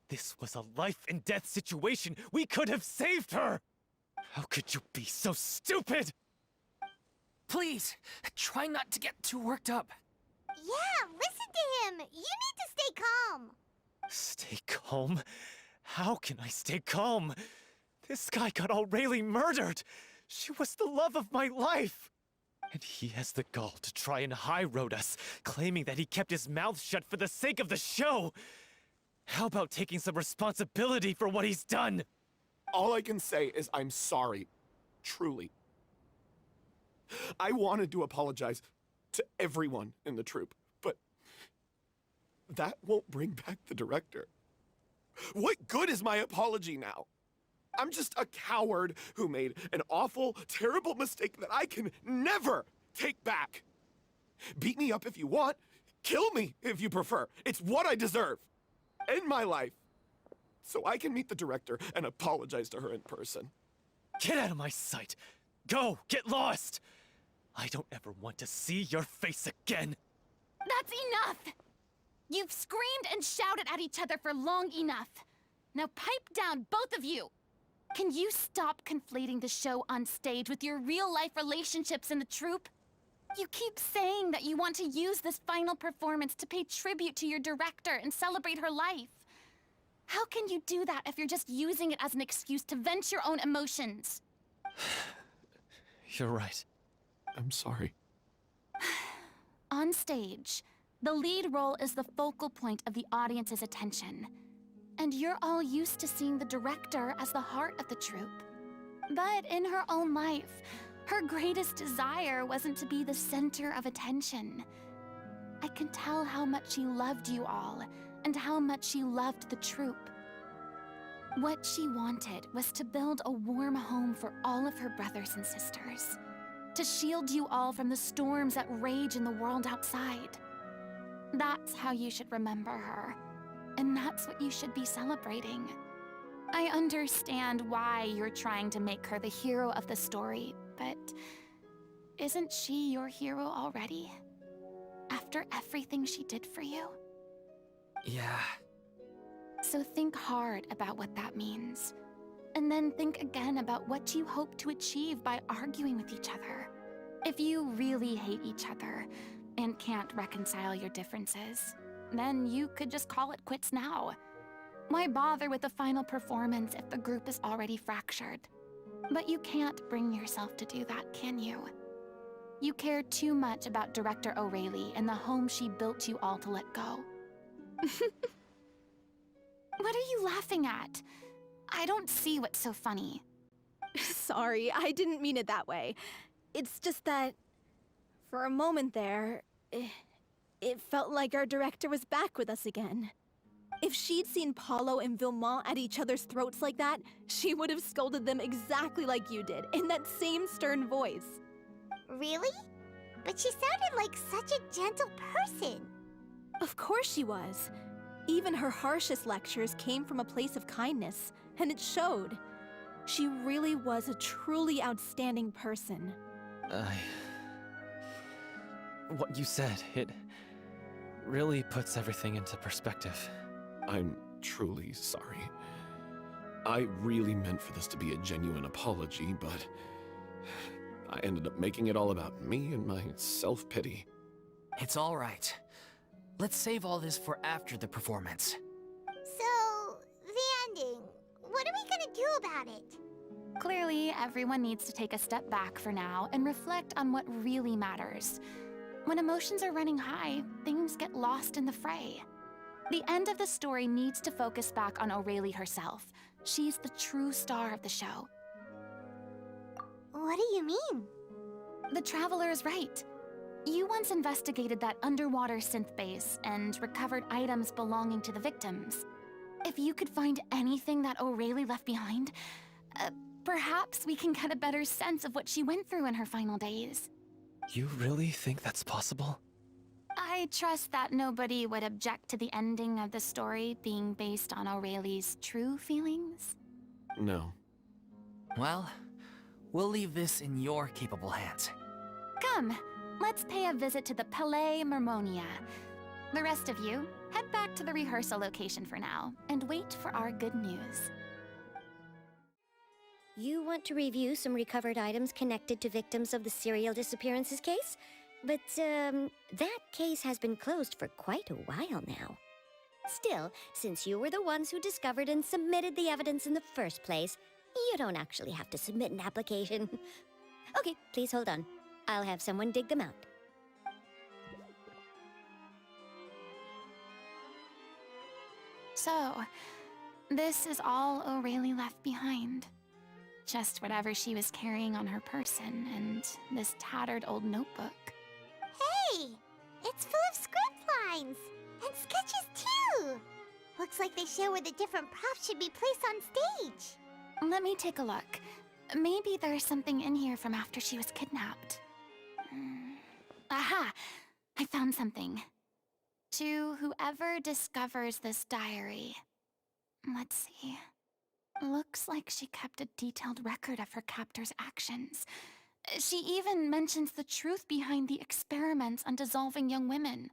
This was a life-and-death situation. We could have saved her! How could you be so stupid?
Please, try not to get too worked up.
Yeah, listen to him. You need to stay calm.
Stay calm. home. How can I stay calm? This guy got Aurelie murdered! She was the love of my life! And he has the gall to try and high-road us, claiming that he kept his mouth shut for the sake of the show! How about taking some responsibility for what he's done?
All I can say is I'm sorry. Truly. I wanted to apologize to everyone in the troupe, but that won't bring back the director. What good is my apology now? I'm just a coward who made an awful, terrible mistake that I can never take back. Beat me up if you want. Kill me if you prefer. It's what I deserve. End my life. So I can meet the director and apologize to her in person.
Get out of my sight! Go! Get lost! I don't ever want to see your face again!
That's enough! You've screamed and shouted at each other for long enough. Now pipe down, both of you! Can you stop conflating the show on stage with your real-life relationships in the troupe? You keep saying that you want to use this final performance to pay tribute to your director and celebrate her life. How can you do that if you're just using it as an excuse to vent your own emotions?
You're right.
I'm sorry.
On stage, the lead role is the focal point of the audience's attention. And you're all used to seeing the director as the heart of the troupe. But in her own life, her greatest desire wasn't to be the center of attention. I can tell how much she loved you all, and how much she loved the troupe. What she wanted was to build a warm home for all of her brothers and sisters. To shield you all from the storms that rage in the world outside. That's how you should remember her. And that's what you should be celebrating. I understand why you're trying to make her the hero of the story, but isn't she your hero already? After everything she did for you?
Yeah.
So think hard about what that means. And then think again about what you hope to achieve by arguing with each other. If you really hate each other and can't reconcile your differences, then you could just call it quits now. Why bother with the final performance if the group is already fractured? But you can't bring yourself to do that, can you? You care too much about Director Aurelie and the home she built you all to let go. What are you laughing at? I don't see what's so funny.
Sorry, I didn't mean it that way. It's just that, for a moment there, it felt like our director was back with us again. If she'd seen Paulo and Villemont at each other's throats like that, she would have scolded them exactly like you did, in that same stern voice.
Really? But she sounded like such a gentle person.
Of course she was. Even her harshest lectures came from a place of kindness, and it showed. She really was a truly outstanding person.
What you said, it really puts everything into perspective.
I'm truly sorry. I really meant for this to be a genuine apology, but I ended up making it all about me and my self-pity.
It's all right. Let's save all this for after the performance.
So, the ending. What are we gonna do about it?
Clearly, everyone needs to take a step back for now and reflect on what really matters. When emotions are running high, things get lost in the fray. The end of the story needs to focus back on Aurelie herself. She's the true star of the show.
What do you mean?
The Traveler is right. You once investigated that underwater synth base and recovered items belonging to the victims. If you could find anything that Aurelie left behind, perhaps we can get a better sense of what she went through in her final days.
You really think that's possible?
I trust that nobody would object to the ending of the story being based on Aurelie's true feelings.
No.
Well, we'll leave this in your capable hands.
Come, let's pay a visit to the Palais Mermonia. The rest of you, head back to the rehearsal location for now, and wait for our good news.
You want to review some recovered items connected to victims of the serial disappearances case? But, that case has been closed for quite a while now. Still, since you were the ones who discovered and submitted the evidence in the first place, you don't actually have to submit an application. Okay, please hold on. I'll have someone dig them out.
So, this is all O'Reilly left behind. Just whatever she was carrying on her person and this tattered old notebook.
Hey! It's full of script lines! And sketches, too! Looks like they show where the different props should be placed on stage.
Let me take a look. Maybe there's something in here from after she was kidnapped. Aha! I found something. To whoever discovers this diary. Let's see. Looks like she kept a detailed record of her captor's actions. She even mentions the truth behind the experiments on dissolving young women.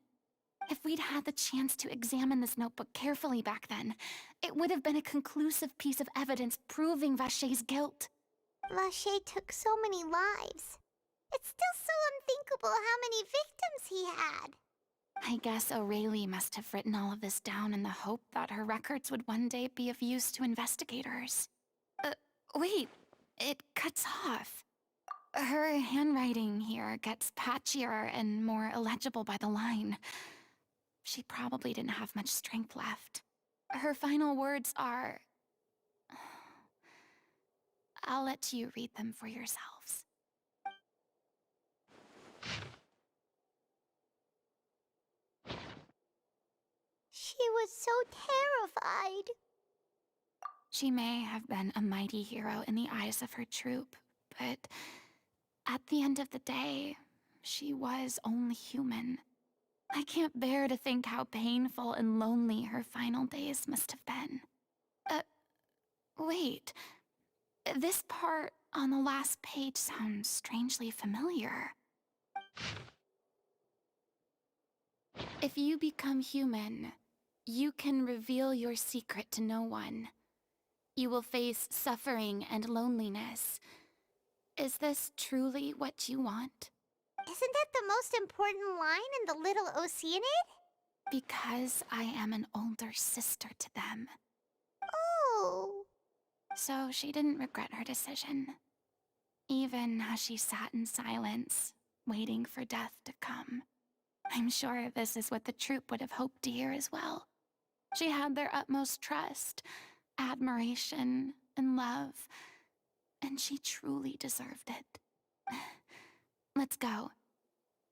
If we'd had the chance to examine this notebook carefully back then, it would have been a conclusive piece of evidence proving Vachey's guilt.
Vachey took so many lives. It's still so unthinkable how many victims he had.
I guess O'Reilly must have written all of this down in the hope that her records would one day be of use to investigators. Wait, it cuts off. Her handwriting here gets patchier and more illegible by the line. She probably didn't have much strength left. Her final words are... I'll let you read them for yourselves.
She was so terrified.
She may have been a mighty hero in the eyes of her troop, but at the end of the day, she was only human. I can't bear to think how painful and lonely her final days must have been. Wait. This part on the last page sounds strangely familiar. If you become human, you can reveal your secret to no one. You will face suffering and loneliness. Is this truly what you want?
Isn't that the most important line in the Little Oceanid?
Because I am an older sister to them.
Oh.
So she didn't regret her decision. Even as she sat in silence, waiting for death to come. I'm sure this is what the troop would have hoped to hear as well. She had their utmost trust, admiration, and love, and she truly deserved it. Let's go.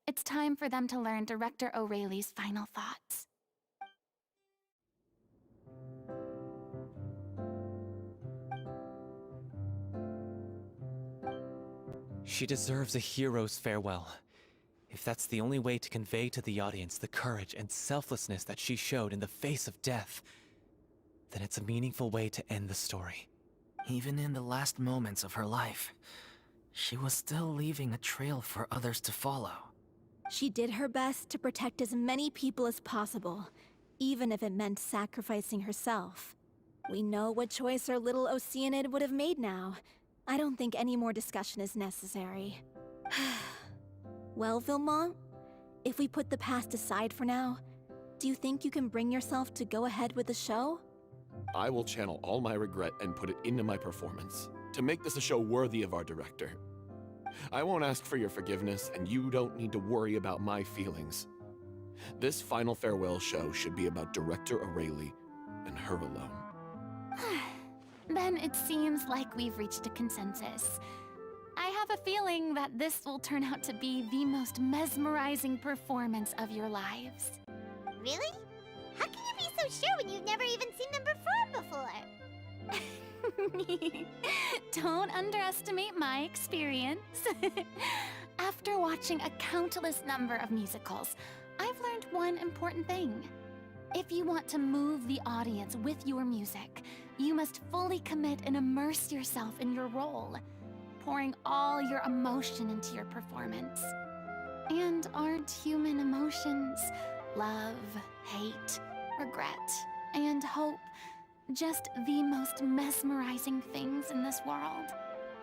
It's time for them to learn Director O'Reilly's final thoughts.
She deserves a hero's farewell. If that's the only way to convey to the audience the courage and selflessness that she showed in the face of death, then it's a meaningful way to end the story.
Even in the last moments of her life, she was still leaving a trail for others to follow.
She did her best to protect as many people as possible, even if it meant sacrificing herself. We know what choice our little Oceanid would have made now. I don't think any more discussion is necessary. Well, Vilmont, if we put the past aside for now, do you think you can bring yourself to go ahead with the show?
I will channel all my regret and put it into my performance, to make this a show worthy of our director. I won't ask for your forgiveness, and you don't need to worry about my feelings. This final farewell show should be about Director O'Reilly and her alone.
Then it seems like we've reached a consensus. I have a feeling that this will turn out to be the most mesmerizing performance of your lives.
Really? How can you be so sure when you've never even seen them perform before?
Don't underestimate my experience. After watching a countless number of musicals, I've learned one important thing. If you want to move the audience with your music, you must fully commit and immerse yourself in your role, pouring all your emotion into your performance. And aren't human emotions, love, hate, regret, and hope, just the most mesmerizing things in this world?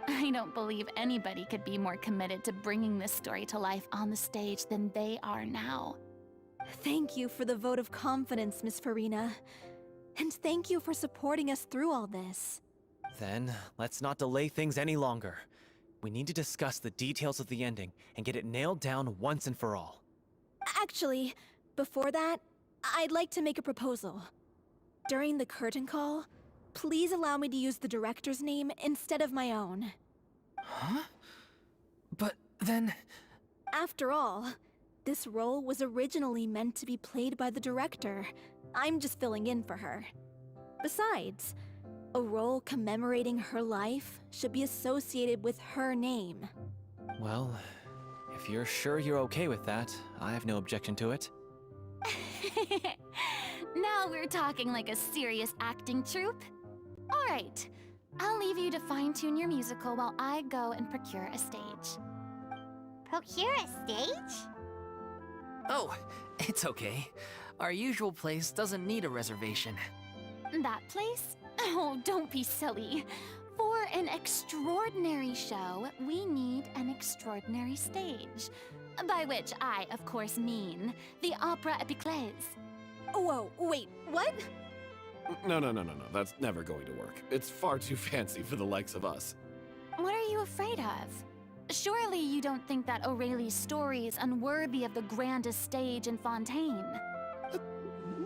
I don't believe anybody could be more committed to bringing this story to life on the stage than they are now.
Thank you for the vote of confidence, Miss Furina. And thank you for supporting us through all this.
Then, let's not delay things any longer. We need to discuss the details of the ending and get it nailed down once and for all.
Actually, before that, I'd like to make a proposal. During the curtain call, please allow me to use the director's name instead of my own.
Huh? But then...
After all, this role was originally meant to be played by the director. I'm just filling in for her. Besides, a role commemorating her life should be associated with her name.
Well, if you're sure you're okay with that, I have no objection to it.
Now we're talking like a serious acting troupe. All right, I'll leave you to fine-tune your musical while I go and procure a stage.
Procure a stage?
Oh, it's okay. Our usual place doesn't need a reservation.
That place? Oh, don't be silly. For an extraordinary show, we need an extraordinary stage. By which I, of course, mean the Opera Epiclese.
Whoa, wait, what?
No. That's never going to work. It's far too fancy for the likes of us.
What are you afraid of? Surely you don't think that Aurelie's story is unworthy of the grandest stage in Fontaine?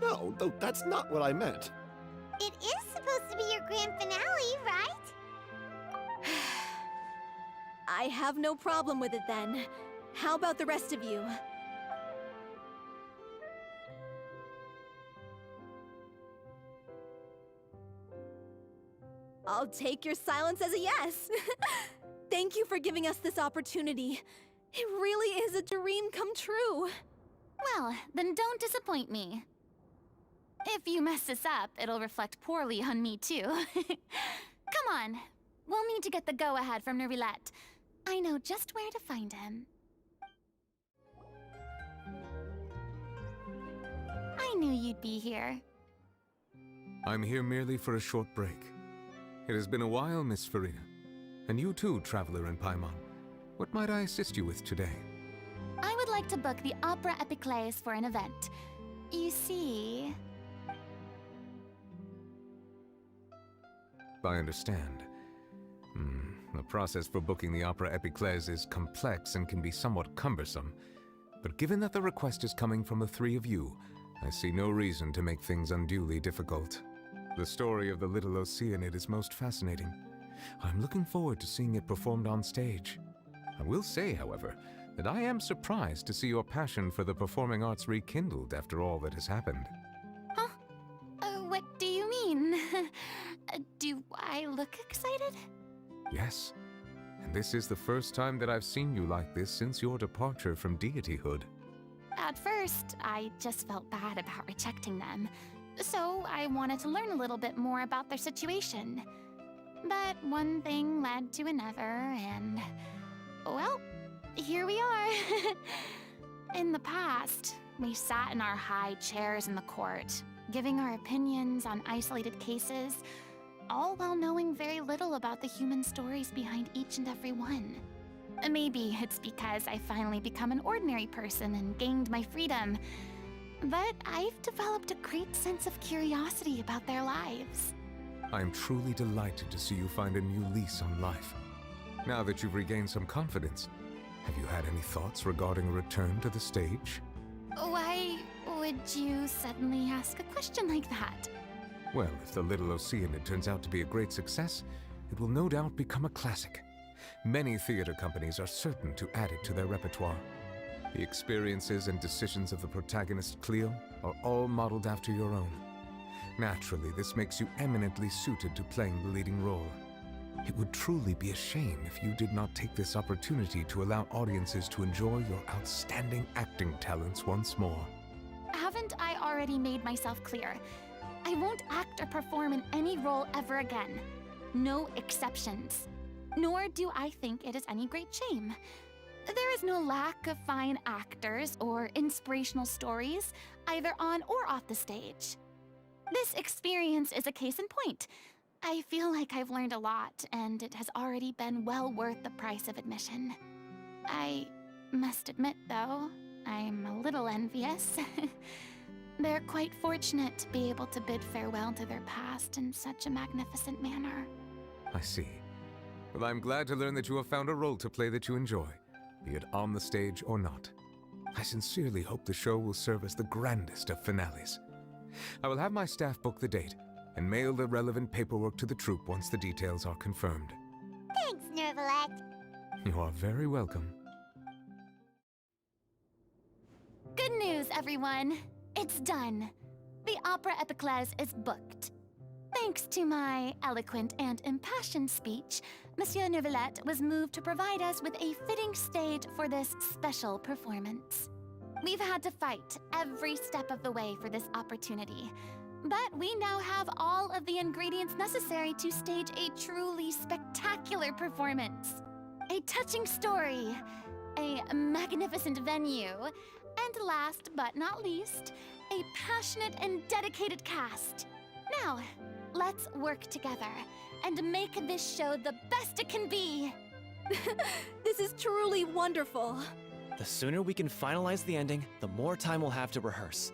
No, that's not what I meant.
It is supposed to be your grand finale, right?
I have no problem with it then. How about the rest of you? I'll take your silence as a yes. Thank you for giving us this opportunity. It really is a dream come true.
Well, then don't disappoint me. If you mess this up, it'll reflect poorly on me too. Come on, we'll need to get the go-ahead from Nervilette. I know just where to find him. I knew you'd be here.
I'm here merely for a short break. It has been a while, Miss Furina. And you too, traveler in Paimon. What might I assist you with today?
I would like to book the Opera Epiclese for an event. You see...
I understand. The process for booking the Opera Epiclese is complex and can be somewhat cumbersome. But given that the request is coming from the three of you, I see no reason to make things unduly difficult. The story of the little Oceanid is most fascinating. I'm looking forward to seeing it performed on stage. I will say, however, that I am surprised to see your passion for the performing arts rekindled after all that has happened.
Huh? What do you mean? Do I look excited?
Yes. And this is the first time that I've seen you like this since your departure from deityhood.
At first, I just felt bad about rejecting them. So I wanted to learn a little bit more about their situation. But one thing led to another, and... well, here we are. In the past, we sat in our high chairs in the court, giving our opinions on isolated cases, all while knowing very little about the human stories behind each and every one. Maybe it's because I finally become an ordinary person and gained my freedom, but I've developed a great sense of curiosity about their lives.
I am truly delighted to see you find a new lease on life. Now that you've regained some confidence, have you had any thoughts regarding a return to the stage?
Why would you suddenly ask a question like that?
Well, if the Little Oceanid turns out to be a great success, it will no doubt become a classic. Many theater companies are certain to add it to their repertoire. The experiences and decisions of the protagonist, Cleo, are all modeled after your own. Naturally, this makes you eminently suited to playing the leading role. It would truly be a shame if you did not take this opportunity to allow audiences to enjoy your outstanding acting talents once more.
Haven't I already made myself clear? I won't act or perform in any role ever again. No exceptions. Nor do I think it is any great shame. There is no lack of fine actors or inspirational stories, either on or off the stage. This experience is a case in point. I feel like I've learned a lot, and it has already been well worth the price of admission. I must admit, though, I'm a little envious. They're quite fortunate to be able to bid farewell to their past in such a magnificent manner.
I see. Well, I'm glad to learn that you have found a role to play that you enjoy, be it on the stage or not. I sincerely hope the show will serve as the grandest of finales. I will have my staff book the date and mail the relevant paperwork to the troupe once the details are confirmed.
Thanks, Nervalette.
You are very welcome.
Good news, everyone! It's done. The Opera Epiclese is booked. Thanks to my eloquent and impassioned speech, Monsieur Nervalette was moved to provide us with a fitting stage for this special performance. We've had to fight every step of the way for this opportunity, but we now have all of the ingredients necessary to stage a truly spectacular performance. A touching story, a magnificent venue, and last but not least, a passionate and dedicated cast. Now, let's work together and make this show the best it can be.
This is truly wonderful.
The sooner we can finalize the ending, the more time we'll have to rehearse.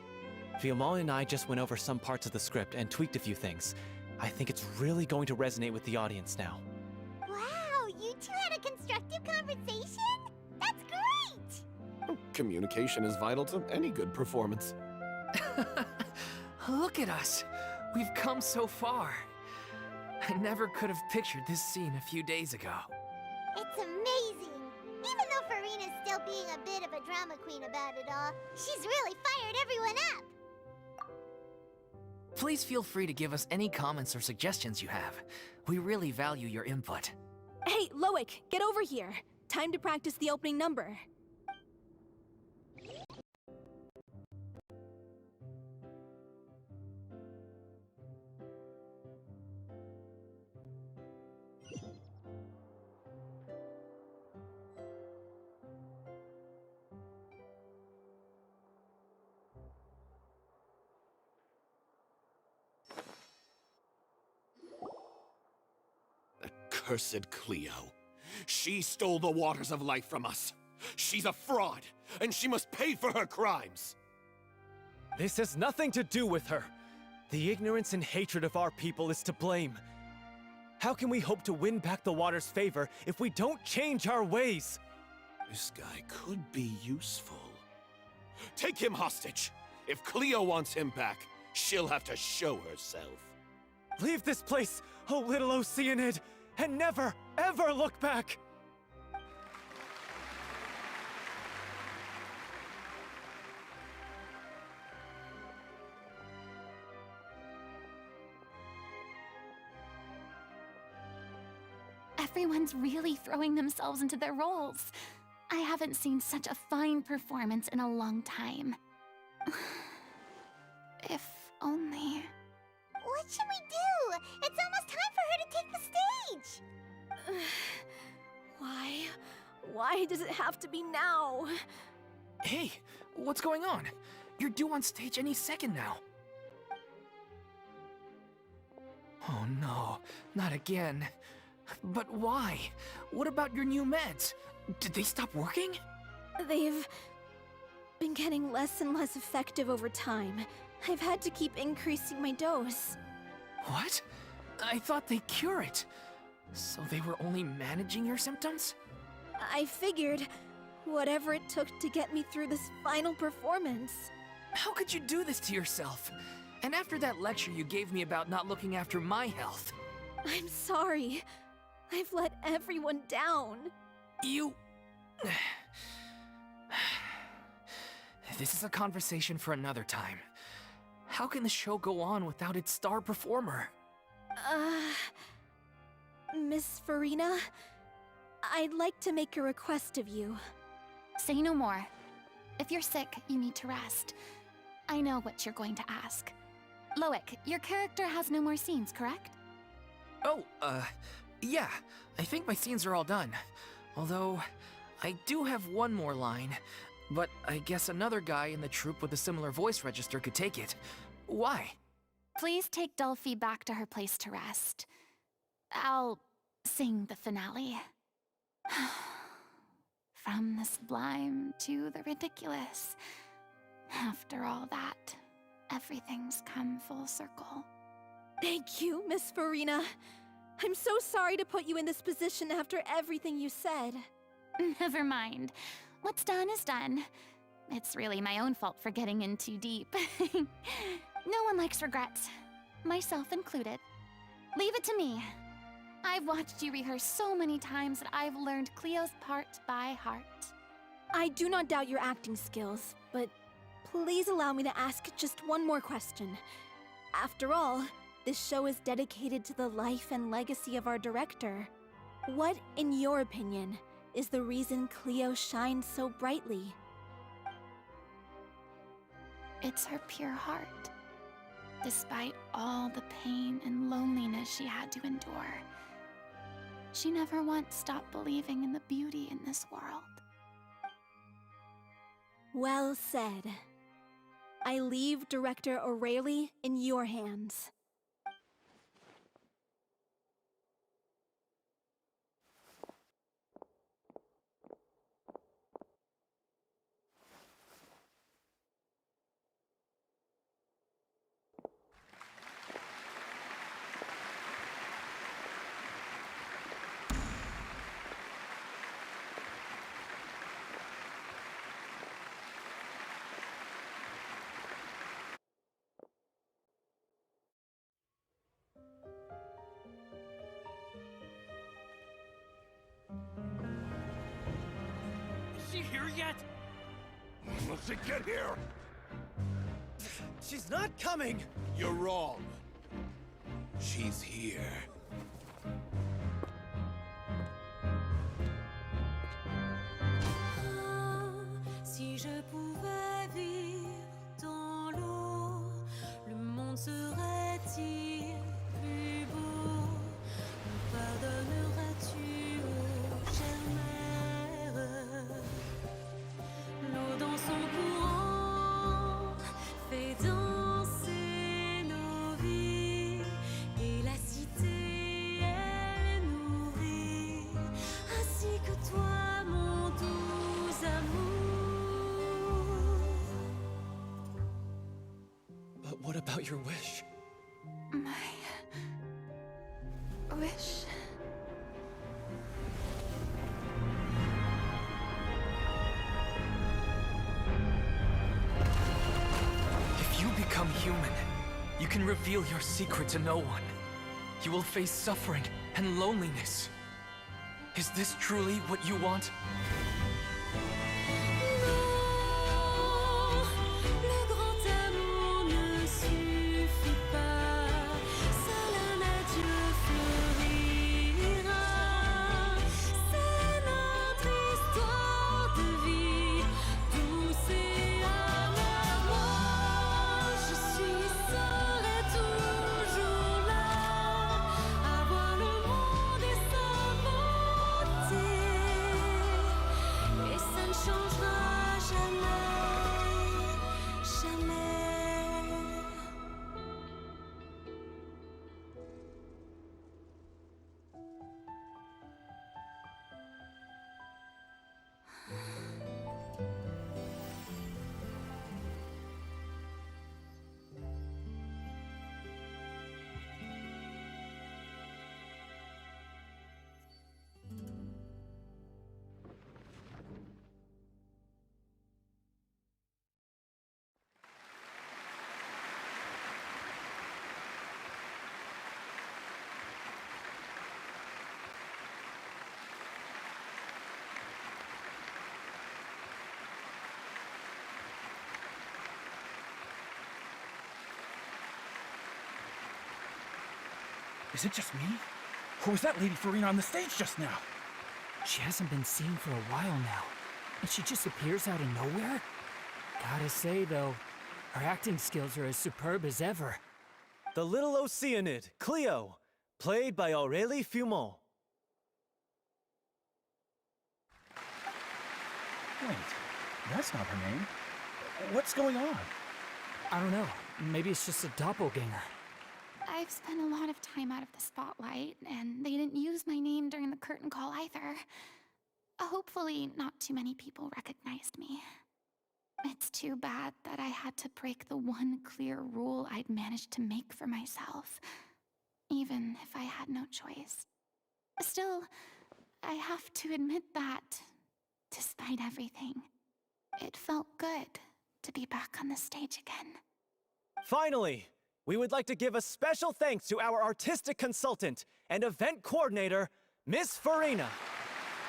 Fiamma and I just went over some parts of the script and tweaked a few things. I think it's really going to resonate with the audience now.
Wow, you two had a constructive conversation? That's great!
Communication is vital to any good performance.
Look at us. We've come so far. I never could have pictured this scene a few days ago.
It's amazing! Even though Furina's still being a bit of a drama queen about it all, she's really fired everyone up!
Please feel free to give us any comments or suggestions you have. We really value your input.
Hey, Loic, get over here. Time to practice the opening number.
Cursed Cleo. She stole the waters of life from us. She's a fraud, and she must pay for her crimes.
This has nothing to do with her. The ignorance and hatred of our people is to blame. How can we hope to win back the water's favor if we don't change our ways?
This guy could be useful. Take him hostage. If Cleo wants him back, she'll have to show herself.
Leave this place, oh little Oceanid, and never, ever look back!
Everyone's really throwing themselves into their roles. I haven't seen such a fine performance in a long time. If only...
What should we do? It's almost time for her to take the stage!
Why does it have to be now?
Hey, what's going on? You're due on stage any second now. Oh no, not again. But why? What about your new meds? Did they stop working?
They've been getting less and less effective over time. I've had to keep increasing my dose.
What? I thought they cure it. So they were only managing your symptoms?
I figured whatever it took to get me through this final performance.
How could you do this to yourself? And after that lecture you gave me about not looking after my health.
I'm sorry. I've let everyone down.
You... This is a conversation for another time. How can the show go on without its star performer?
Miss Furina, I'd like to make a request of you.
Say no more. If you're sick, you need to rest. I know what you're going to ask. Loic, your character has no more scenes, correct?
Oh, yeah. I think my scenes are all done. Although, I do have one more line. But I guess another guy in the troupe with a similar voice register could take it. Why?
Please take Delphi back to her place to rest. I'll sing the finale. From the sublime to the ridiculous. After all that, everything's come full circle.
Thank you, Miss Furina. I'm so sorry to put you in this position after everything you said.
Never mind. What's done is done. It's really my own fault for getting in too deep. No one likes regrets, myself included. Leave it to me. I've watched you rehearse so many times that I've learned Cleo's part by heart.
I do not doubt your acting skills, but please allow me to ask just one more question. After all, this show is dedicated to the life and legacy of our director. What, in your opinion, is the reason Cleo shines so brightly?
It's her pure heart. Despite all the pain and loneliness she had to endure, she never once stopped believing in the beauty in this world.
Well said. I leave Director O'Reilly in your hands.
Is she here yet?
Let's get here!
She's not coming!
You're wrong. She's here.
Si je pouvais vivre dans l'eau, le monde serait-il plus beau? Me pardonneras-tu, ô chère mère? L'eau dans son courant fait danser nos vies, et la cité elle est nourrie, ainsi que toi, mon doux amour.
But what about your wish?
My wish.
If you become human, you can reveal your secret to no one. You will face suffering and loneliness. Is this truly what you want?
Le grand amour ne suffit pas, seul un adieu fleurira. C'est notre histoire de vie, douce et amère. Moi, je suis, serai toujours là, à voir le monde et sa beauté, et ça ne changera jamais, jamais.
Is it just me? Or was that Lady Furina on the stage just now?
She hasn't been seen for a while now, and she just appears out of nowhere? Gotta say, though, her acting skills are as superb as ever.
The little Oceanid, Cleo, played by Aurélie Fumont.
Wait, that's not her name. What's going on?
I don't know, maybe it's just a doppelganger.
I've spent a lot of time out of the spotlight, and they didn't use my name during the curtain call either. Hopefully, not too many people recognized me. It's too bad that I had to break the one clear rule I'd managed to make for myself, even if I had no choice. Still, I have to admit that, despite everything, it felt good to be back on the stage again.
Finally, we would like to give a special thanks to our artistic consultant and event coordinator, Miss Furina.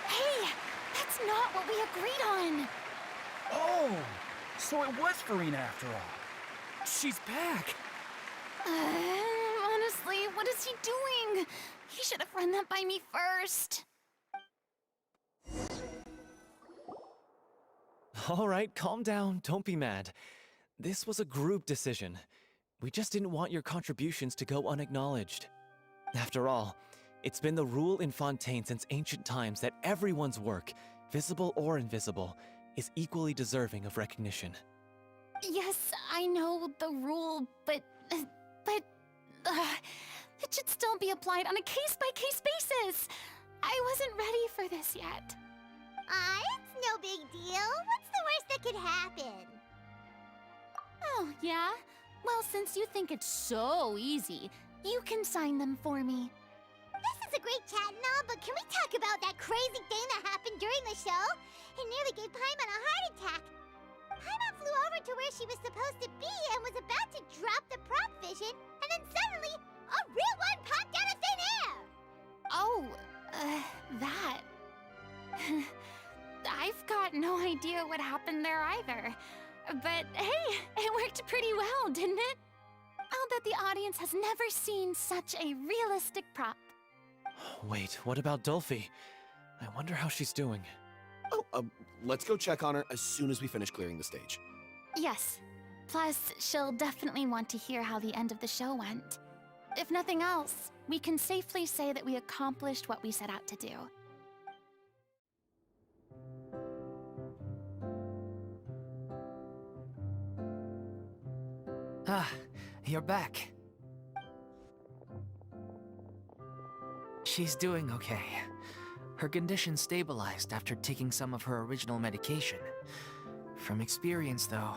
Hey, that's not what we agreed on!
Oh, so it was Furina after all.
She's back!
Honestly, what is he doing? He should have run that by me first.
All right, calm down, don't be mad. This was a group decision. We just didn't want your contributions to go unacknowledged. After all, it's been the rule in Fontaine since ancient times that everyone's work, visible or invisible, is equally deserving of recognition.
Yes, I know the rule, but it should still be applied on a case-by-case basis. I wasn't ready for this yet.
It's no big deal. What's the worst that could happen?
Oh, yeah? Well, since you think it's so easy, you can sign them for me.
This is a great chat and all, but can we talk about that crazy thing that happened during the show? It nearly gave Paimon a heart attack. Paimon flew over to where she was supposed to be and was about to drop the prop vision, and then suddenly, a real one popped out of thin air!
Oh, that. I've got no idea what happened there either. But hey, it worked pretty well, didn't it? I'll bet the audience has never seen such a realistic prop.
Wait, what about Dolphy? I wonder how she's doing.
Oh, let's go check on her as soon as we finish clearing the stage.
Yes. Plus, she'll definitely want to hear how the end of the show went. If nothing else, we can safely say that we accomplished what we set out to do.
Ah, you're back. She's doing okay. Her condition stabilized after taking some of her original medication. From experience, though,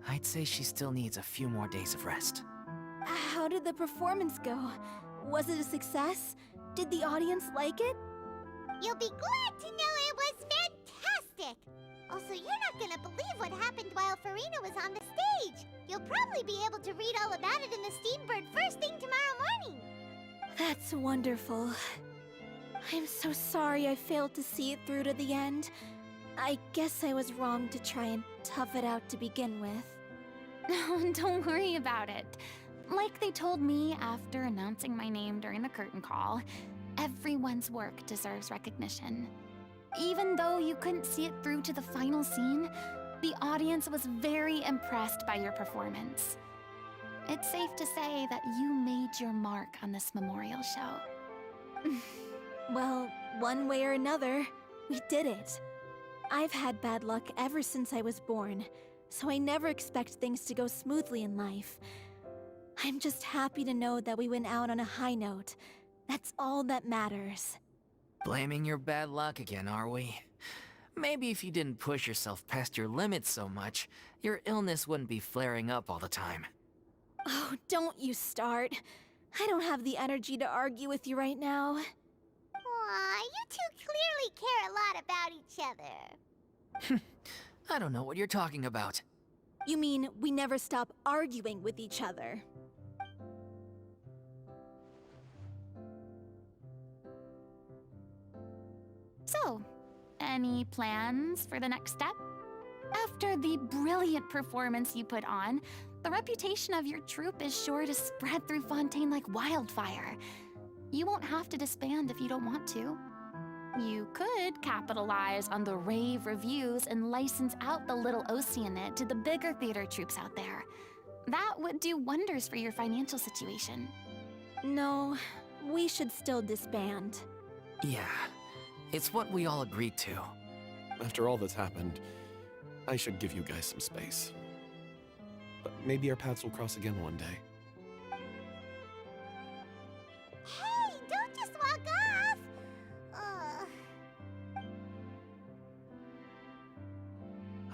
I'd say she still needs a few more days of rest.
How did the performance go? Was it a success? Did the audience like it?
You'll be glad to know it was fantastic! Also, you're not gonna believe what happened while Furina was on the stage. You'll probably be able to read all about it in the Steambird first thing tomorrow morning.
That's wonderful. I'm so sorry I failed to see it through to the end. I guess I was wrong to try and tough it out to begin with.
No, don't worry about it. Like they told me after announcing my name during the curtain call, everyone's work deserves recognition. Even though you couldn't see it through to the final scene, the audience was very impressed by your performance. It's safe to say that you made your mark on this memorial show.
Well, one way or another, we did it. I've had bad luck ever since I was born, so I never expect things to go smoothly in life. I'm just happy to know that we went out on a high note. That's all that matters.
Blaming your bad luck again, are we? Maybe if you didn't push yourself past your limits so much, your illness wouldn't be flaring up all the time.
Oh, don't you start. I don't have the energy to argue with you right now.
Aw, you two clearly care a lot about each other.
I don't know what you're talking about.
You mean we never stop arguing with each other?
So, any plans for the next step? After the brilliant performance you put on, the reputation of your troupe is sure to spread through Fontaine like wildfire. You won't have to disband if you don't want to. You could capitalize on the rave reviews and license out the Little Oceanid to the bigger theater troupes out there. That would do wonders for your financial situation.
No, we should still disband.
Yeah, it's what we all agreed to.
After all that's happened, I should give you guys some space. But maybe our paths will cross again one day.
Hey, don't just walk off!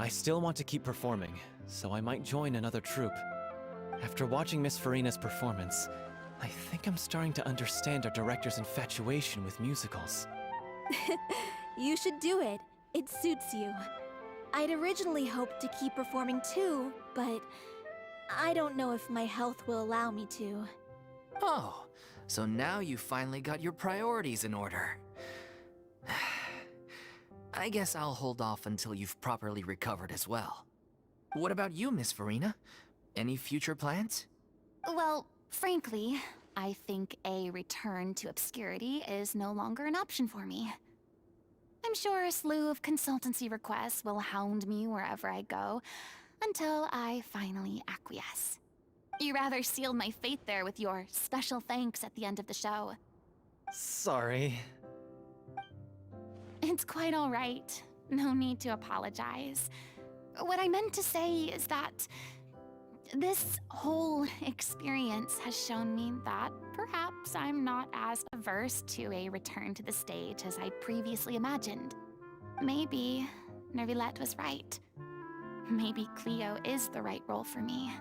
I still want to keep performing, so I might join another troupe. After watching Miss Furina's performance, I think I'm starting to understand our director's infatuation with musicals.
You should do it. It suits you. I'd originally hoped to keep performing too, but I don't know if my health will allow me to.
Oh, so now you finally got your priorities in order. I guess I'll hold off until you've properly recovered as well. What about you, Miss Furina? Any future plans?
Well, frankly, I think a return to obscurity is no longer an option for me. I'm sure a slew of consultancy requests will hound me wherever I go, until I finally acquiesce. You rather sealed my fate there with your special thanks at the end of the show.
Sorry.
It's quite all right. No need to apologize. What I meant to say is that this whole experience has shown me that perhaps I'm not as averse to a return to the stage as I previously imagined. Maybe Nervilette was right. Maybe Cleo is the right role for me.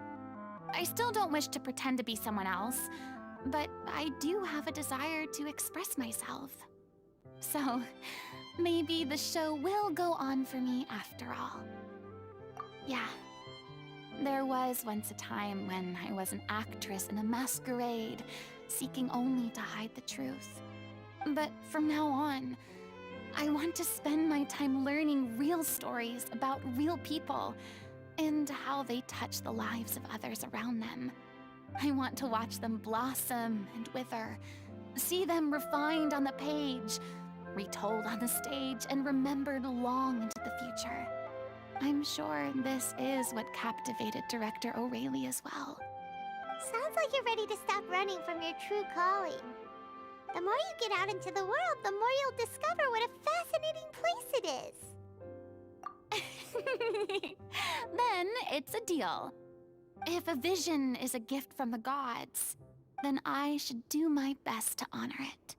I still don't wish to pretend to be someone else, but I do have a desire to express myself. So, maybe the show will go on for me after all. Yeah. There was once a time when I was an actress in a masquerade, seeking only to hide the truth. But from now on, I want to spend my time learning real stories about real people and how they touch the lives of others around them. I want to watch them blossom and wither, see them refined on the page, retold on the stage, and remembered long into the future. I'm sure this is what captivated director O'Reilly as well.
Sounds like you're ready to stop running from your true calling. The more you get out into the world, the more you'll discover what a fascinating place it is.
Then it's a deal. If a vision is a gift from the gods, then I should do my best to honor it.